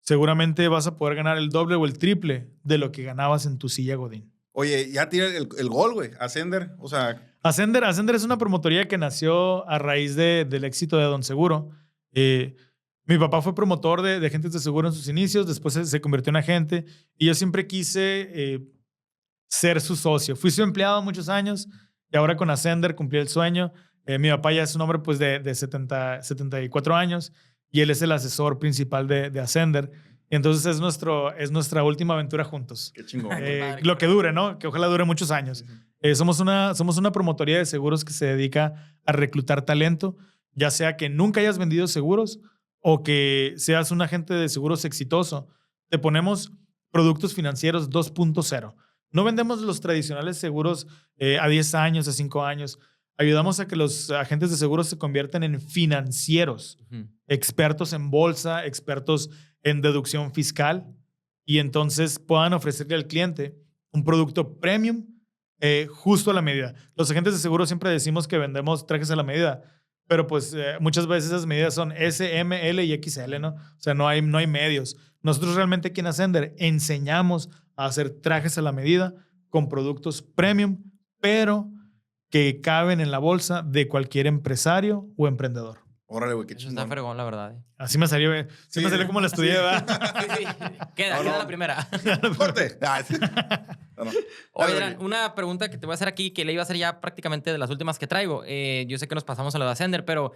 Seguramente vas a poder ganar el doble o el triple de lo que ganabas en tu silla Godín. Oye, ya tiene el gol, güey, Ascender. O sea, Ascender es una promotoría que nació a raíz del éxito de Don Seguro. Mi papá fue promotor de agentes de seguro en sus inicios, después se convirtió en agente y yo siempre quise ser su socio. Fui su empleado muchos años y ahora con Ascender cumplí el sueño. Mi papá ya es un hombre pues, de 74 años y él es el asesor principal de Ascender. Y entonces es nuestra última aventura juntos. qué chingón. padre, Lo que dure, ¿no? Que ojalá dure muchos años. Somos una promotoría de seguros que se dedica a reclutar talento, ya sea que nunca hayas vendido seguros o que seas un agente de seguros exitoso. Te ponemos productos financieros 2.0. No vendemos los tradicionales seguros a 10 años, a 5 años. Ayudamos a que los agentes de seguros se conviertan en financieros, expertos en bolsa, expertos en deducción fiscal, y entonces puedan ofrecerle al cliente un producto premium justo a la medida. Los agentes de seguros siempre decimos que vendemos trajes a la medida, pero pues muchas veces esas medidas son S, M, L y XL, ¿no? O sea, no hay medios. Nosotros realmente aquí en Ascender enseñamos a hacer trajes a la medida con productos premium, pero que caben en la bolsa de cualquier empresario o emprendedor. Órale, güey, qué Eso está chingón. fregón, la verdad. Así me salió, sí me salió como la estudié, ¿verdad? Sí. Queda No. la primera. Corte. Ah, sí. No, no. Oye, Dale, Adrián, una pregunta que te voy a hacer aquí, que le iba a hacer ya prácticamente de las últimas que traigo. Yo sé que nos pasamos a lo de Ascender, pero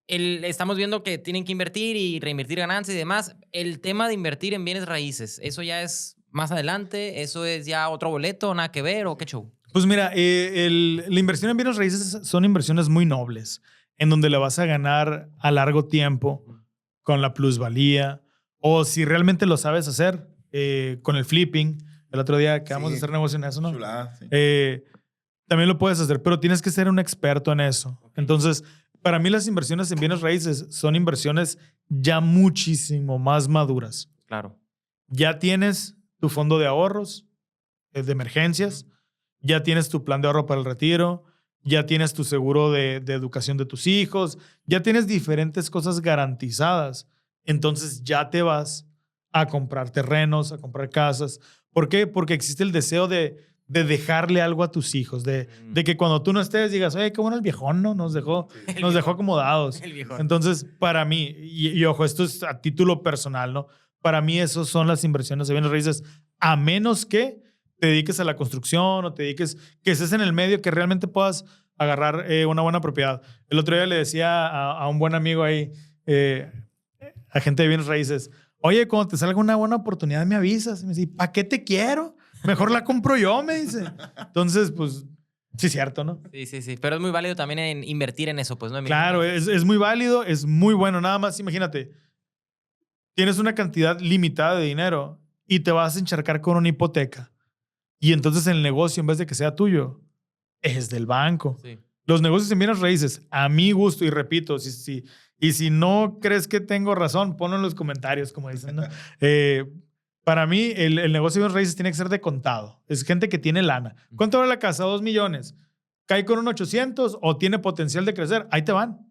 estamos viendo que tienen que invertir y reinvertir ganancias y demás. El tema de invertir en bienes raíces, ¿eso ya es más adelante? ¿Eso es ya otro boleto? ¿Nada que ver? ¿O qué show? Pues mira, la inversión en bienes raíces son inversiones muy nobles, en donde le vas a ganar a largo tiempo con la plusvalía, o si realmente lo sabes hacer, con el flipping. El otro día acabamos de hacer negocio en eso, ¿no? Chulada, sí. También lo puedes hacer, pero tienes que ser un experto en eso. Entonces, para mí las inversiones en bienes raíces son inversiones ya muchísimo más maduras. Claro. Ya tienes tu fondo de ahorros, de emergencias, ya tienes tu plan de ahorro para el retiro, ya tienes tu seguro de educación de tus hijos, ya tienes diferentes cosas garantizadas. Entonces ya te vas a comprar terrenos, a comprar casas. ¿Por qué? Porque existe el deseo de dejarle algo a tus hijos, de que cuando tú no estés digas, oye, qué bueno el viejón, ¿no? Nos dejó acomodados. El viejón. Entonces, para mí, y ojo, esto es a título personal, ¿no? Para mí, esos son las inversiones de bienes raíces, a menos que te dediques a la construcción o te dediques, que estés en el medio, que realmente puedas agarrar una buena propiedad. El otro día le decía a un buen amigo ahí, agente de bienes raíces, oye, cuando te salga una buena oportunidad me avisas. Y me dice, ¿para qué te quiero? Mejor la compro yo, me dice. Entonces, pues, sí es cierto, ¿no? Sí. Pero es muy válido también en invertir en eso, pues, ¿no? Claro, es muy válido, es muy bueno. Nada más, imagínate, tienes una cantidad limitada de dinero y te vas a encharcar con una hipoteca. Y entonces el negocio, en vez de que sea tuyo, es del banco. Sí. Los negocios en bienes raíces, a mi gusto, y repito, y si no crees que tengo razón, ponlo en los comentarios, como dicen, ¿no? Para mí, el negocio de bienes raíces tiene que ser de contado. Es gente que tiene lana. ¿Cuánto vale la casa? 2 millones. ¿Cae con un 800 o tiene potencial de crecer? Ahí te van.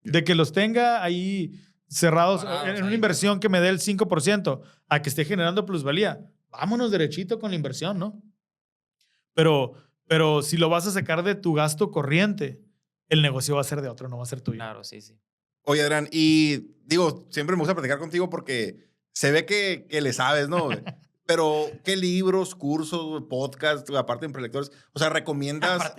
De que los tenga ahí cerrados en una inversión que me dé el 5% a que esté generando plusvalía. Vámonos derechito con la inversión, ¿no? Pero si lo vas a sacar de tu gasto corriente, el negocio va a ser de otro, no va a ser tuyo. Claro, sí, sí. Oye, Adrián, y digo, siempre me gusta platicar contigo porque se ve que le sabes, ¿no? Pero, ¿qué libros, cursos, podcasts, aparte de Prelectores, o sea, recomiendas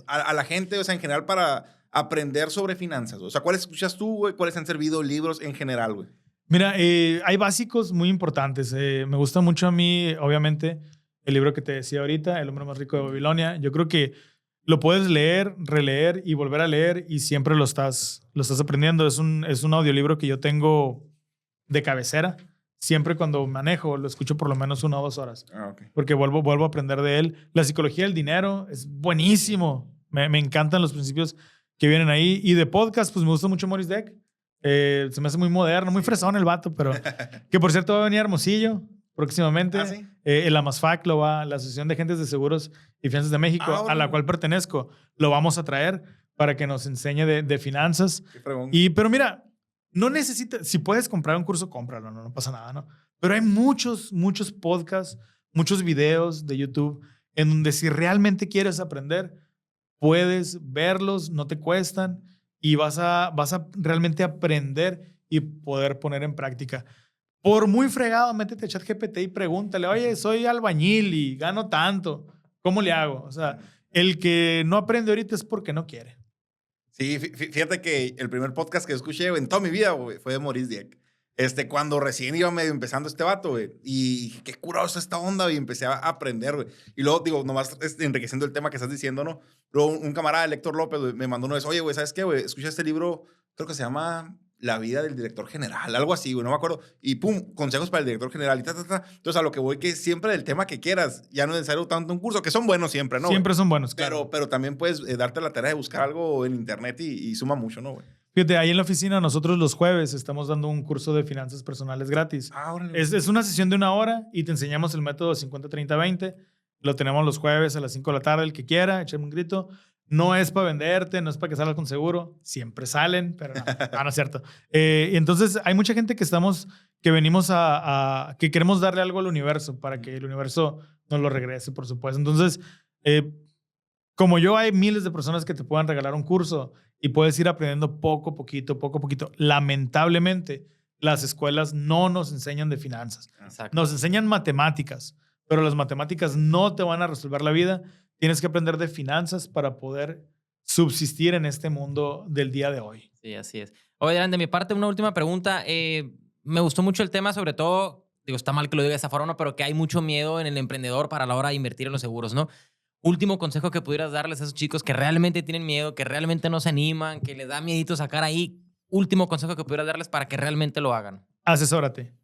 a la gente, o sea, en general para aprender sobre finanzas? O sea, ¿cuáles escuchas tú, güey? ¿Cuáles han servido libros en general, güey? Mira, hay básicos muy importantes. Me gusta mucho a mí, obviamente, el libro que te decía ahorita, El hombre más rico de Babilonia. Yo creo que lo puedes leer, releer y volver a leer y siempre lo estás aprendiendo. Es un audiolibro que yo tengo de cabecera. Siempre cuando manejo lo escucho por lo menos 1 o 2 horas. Okay. Porque vuelvo a aprender de él. La psicología del dinero es buenísimo. Me encantan los principios que vienen ahí. Y de podcast, pues me gusta mucho Maurice Deck. Se me hace muy moderno, muy fresón el vato, pero que por cierto va a venir a Hermosillo próximamente. ¿Ah, sí? El AMASFAC la Asociación de Agentes de Seguros y Fianzas de México, a la cual pertenezco, lo vamos a traer para que nos enseñe de finanzas. Qué fregón. Pero mira, no necesitas, si puedes comprar un curso, cómpralo, no pasa nada, ¿no? Pero hay muchos podcasts, muchos videos de YouTube en donde si realmente quieres aprender, puedes verlos, no te cuestan y vas a realmente aprender y poder poner en práctica. Por muy fregado, métete a ChatGPT y pregúntale, oye, soy albañil y gano tanto, ¿cómo le hago? O sea, el que no aprende ahorita es porque no quiere. Sí, fíjate que el primer podcast que escuché en toda mi vida, güey, fue de Maurice Dieck. Cuando recién iba medio empezando este vato, güey. Y qué curiosa esta onda, güey. Y empecé a aprender, güey. Y luego, digo, nomás enriqueciendo el tema que estás diciendo, ¿no? Luego un camarada, Héctor López, güey, me mandó una vez, oye, güey, ¿sabes qué, güey? Escuché este libro, creo que se llama La vida del director general, algo así, güey, no me acuerdo. Y pum, consejos para el director general y ta. Entonces, a lo que voy, que siempre del tema que quieras, ya no es necesario tanto un curso, que son buenos siempre, ¿no? Siempre son buenos, claro. Pero también puedes darte la tarea de buscar algo en internet y suma mucho, ¿no, güey? Fíjate, ahí en la oficina nosotros los jueves estamos dando un curso de finanzas personales gratis. Es una sesión de 1 hora y te enseñamos el método 50-30-20. Lo tenemos los jueves a las 5 de la tarde. El que quiera, échame un grito. No es para venderte, no es para que salgas con seguro. Siempre salen, pero no es cierto. Y entonces hay mucha gente que venimos que queremos darle algo al universo para que el universo nos lo regrese, por supuesto. Entonces, como yo, hay miles de personas que te puedan regalar un curso y puedes ir aprendiendo poco a poquito. Lamentablemente, las escuelas no nos enseñan de finanzas. Exacto. Nos enseñan matemáticas, pero las matemáticas no te van a resolver la vida. Tienes que aprender de finanzas para poder subsistir en este mundo del día de hoy. Sí, así es. Oye, Adrián, de mi parte, una última pregunta. Me gustó mucho el tema, sobre todo, digo, está mal que lo diga de esa forma, pero que hay mucho miedo en el emprendedor para la hora de invertir en los seguros, ¿no? Último consejo que pudieras darles a esos chicos que realmente tienen miedo, que realmente no se animan, que les da miedito sacar ahí. Último consejo que pudieras darles para que realmente lo hagan. Asesórate,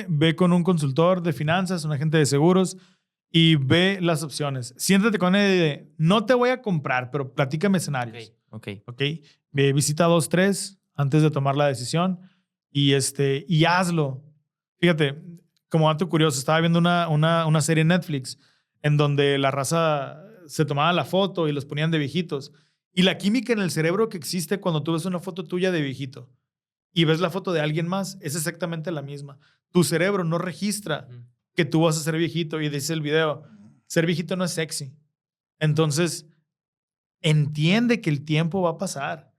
ve con un consultor de finanzas, un agente de seguros y ve las opciones. Siéntate con él de, no te voy a comprar, pero platícame escenarios. Ok. Visita 2, 3 antes de tomar la decisión y hazlo. Fíjate, como dato curioso, estaba viendo una serie en Netflix en donde la raza se tomaba la foto y los ponían de viejitos. Y la química en el cerebro que existe cuando tú ves una foto tuya de viejito y ves la foto de alguien más es exactamente la misma. Tu cerebro no registra que tú vas a ser viejito y dice el video, ser viejito no es sexy. Entonces, entiende que el tiempo va a pasar.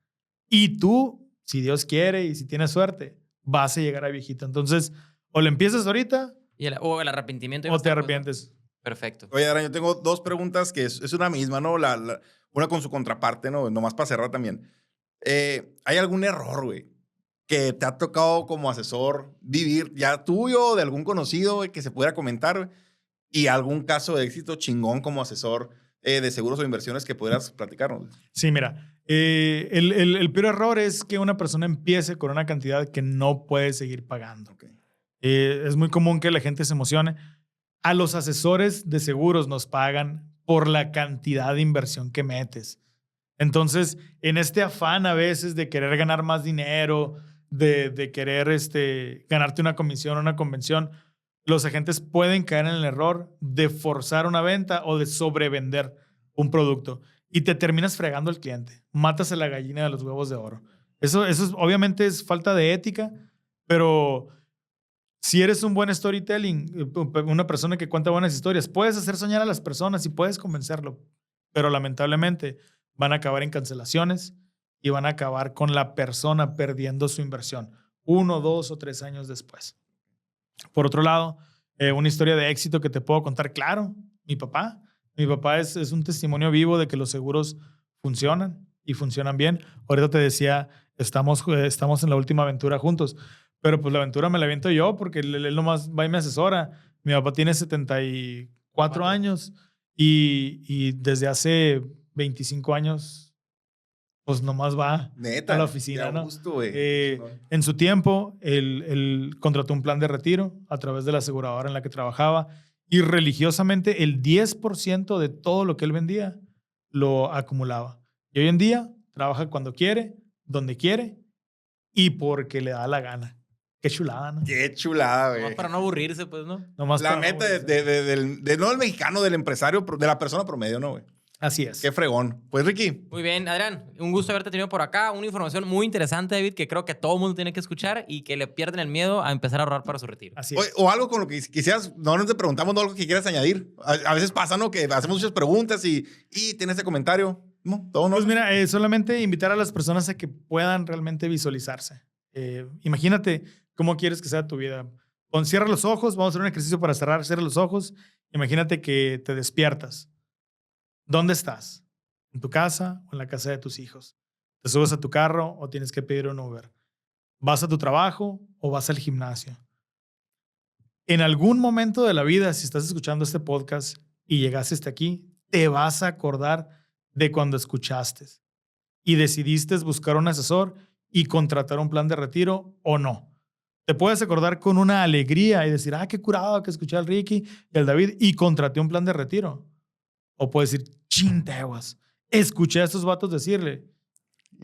Y tú, si Dios quiere y si tienes suerte, vas a llegar a viejito. Entonces, o le empiezas ahorita o el arrepentimiento. O te arrepientes. ¿No? Perfecto. Oye, Adrián, yo tengo 2 preguntas que es una misma, ¿no? Una con su contraparte, ¿no? Nomás para cerrar también. ¿Hay algún error, güey, que te ha tocado como asesor vivir, ya tuyo o de algún conocido, güey, que se pudiera comentar, güey? Y algún caso de éxito chingón como asesor de seguros o inversiones que pudieras platicarnos. Sí, mira, el peor error es que una persona empiece con una cantidad que no puede seguir pagando. Okay. Es muy común que la gente se emocione. A los asesores de seguros nos pagan por la cantidad de inversión que metes. Entonces, en este afán a veces de querer ganar más dinero, de querer ganarte una comisión o una convención, los agentes pueden caer en el error de forzar una venta o de sobrevender un producto y te terminas fregando al cliente. Matas a la gallina de los huevos de oro. Eso obviamente es falta de ética, pero si eres un buen storytelling, una persona que cuenta buenas historias, puedes hacer soñar a las personas y puedes convencerlo, pero lamentablemente van a acabar en cancelaciones y van a acabar con la persona perdiendo su inversión 1, 2 o 3 años después. Por otro lado, una historia de éxito que te puedo contar, claro, mi papá es un testimonio vivo de que los seguros funcionan y funcionan bien. Ahorita te decía, estamos en la última aventura juntos, pero pues la aventura me la aviento yo porque él nomás va y me asesora. Mi papá tiene 74 años y desde hace 25 años, pues nomás va Neta, a la oficina, qué ¿no? gusto, güey. En su tiempo, él contrató un plan de retiro a través de la aseguradora en la que trabajaba y religiosamente el 10% de todo lo que él vendía lo acumulaba. Y hoy en día trabaja cuando quiere, donde quiere y porque le da la gana. Qué chulada, ¿no? Qué chulada, güey. Nomás para no aburrirse, pues, ¿no? Nomás La para meta no- no del mexicano, del empresario, de la persona promedio, ¿no, güey? Así es. Qué fregón. Pues, Ricky, Muy bien, Adrián, un gusto haberte tenido por acá. Una información muy interesante, David, que creo que todo el mundo tiene que escuchar y que le pierden el miedo a empezar a ahorrar para su retiro. Así o, es. o algo con lo que quisieras, no te preguntamos, no algo que quieras añadir. A veces pasa, ¿no? Que hacemos muchas preguntas y tiene este comentario. No, todo no. Pues mira, solamente invitar a las personas a que puedan realmente visualizarse. Imagínate cómo quieres que sea tu vida. Cierra los ojos, vamos a hacer un ejercicio para cierra los ojos. Imagínate que te despiertas. ¿Dónde estás? ¿En tu casa o en la casa de tus hijos? ¿Te subes a tu carro o tienes que pedir un Uber? ¿Vas a tu trabajo o vas al gimnasio? En algún momento de la vida, si estás escuchando este podcast y llegaste hasta aquí, te vas a acordar de cuando escuchaste y decidiste buscar un asesor y contratar un plan de retiro o no. Te puedes acordar con una alegría y decir, qué curado que escuché al Ricky y al David y contraté un plan de retiro. O puedes decir, chinteguas, escuché a estos vatos decirle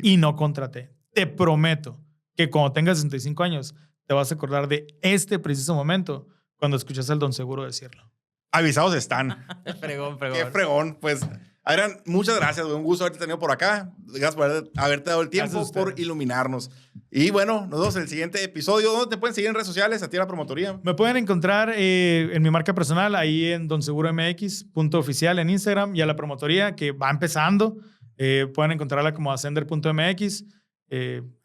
y no contraté. Te prometo que cuando tengas 65 años te vas a acordar de este preciso momento cuando escuchas al Don Seguro decirlo. Avisados están. Fregón, fregón. Qué fregón. Pues, Adrián, muchas gracias, güey. Un gusto haberte tenido por acá. Gracias por haberte dado el tiempo, Gracias a por ustedes. iluminarnos. Y bueno, nos vemos en el siguiente episodio. ¿Dónde te pueden seguir en redes sociales? A ti la promotoría. Me pueden encontrar en mi marca personal, ahí en Don Seguro MX, .oficial en Instagram, y a la promotoría que va empezando. Pueden encontrarla como ascender.mx.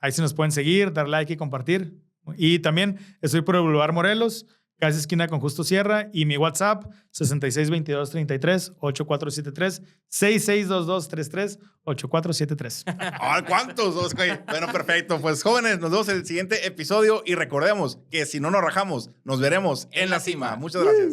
Ahí se nos pueden seguir, dar like y compartir. Y también estoy por el Boulevard Morelos, casi esquina con Justo Sierra, y mi WhatsApp 662233-8473, 662233-8473. ¿Cuántos? Güey? Bueno, perfecto. Pues, jóvenes, nos vemos en el siguiente episodio y recordemos que si no nos rajamos, nos veremos en la cima. Muchas gracias.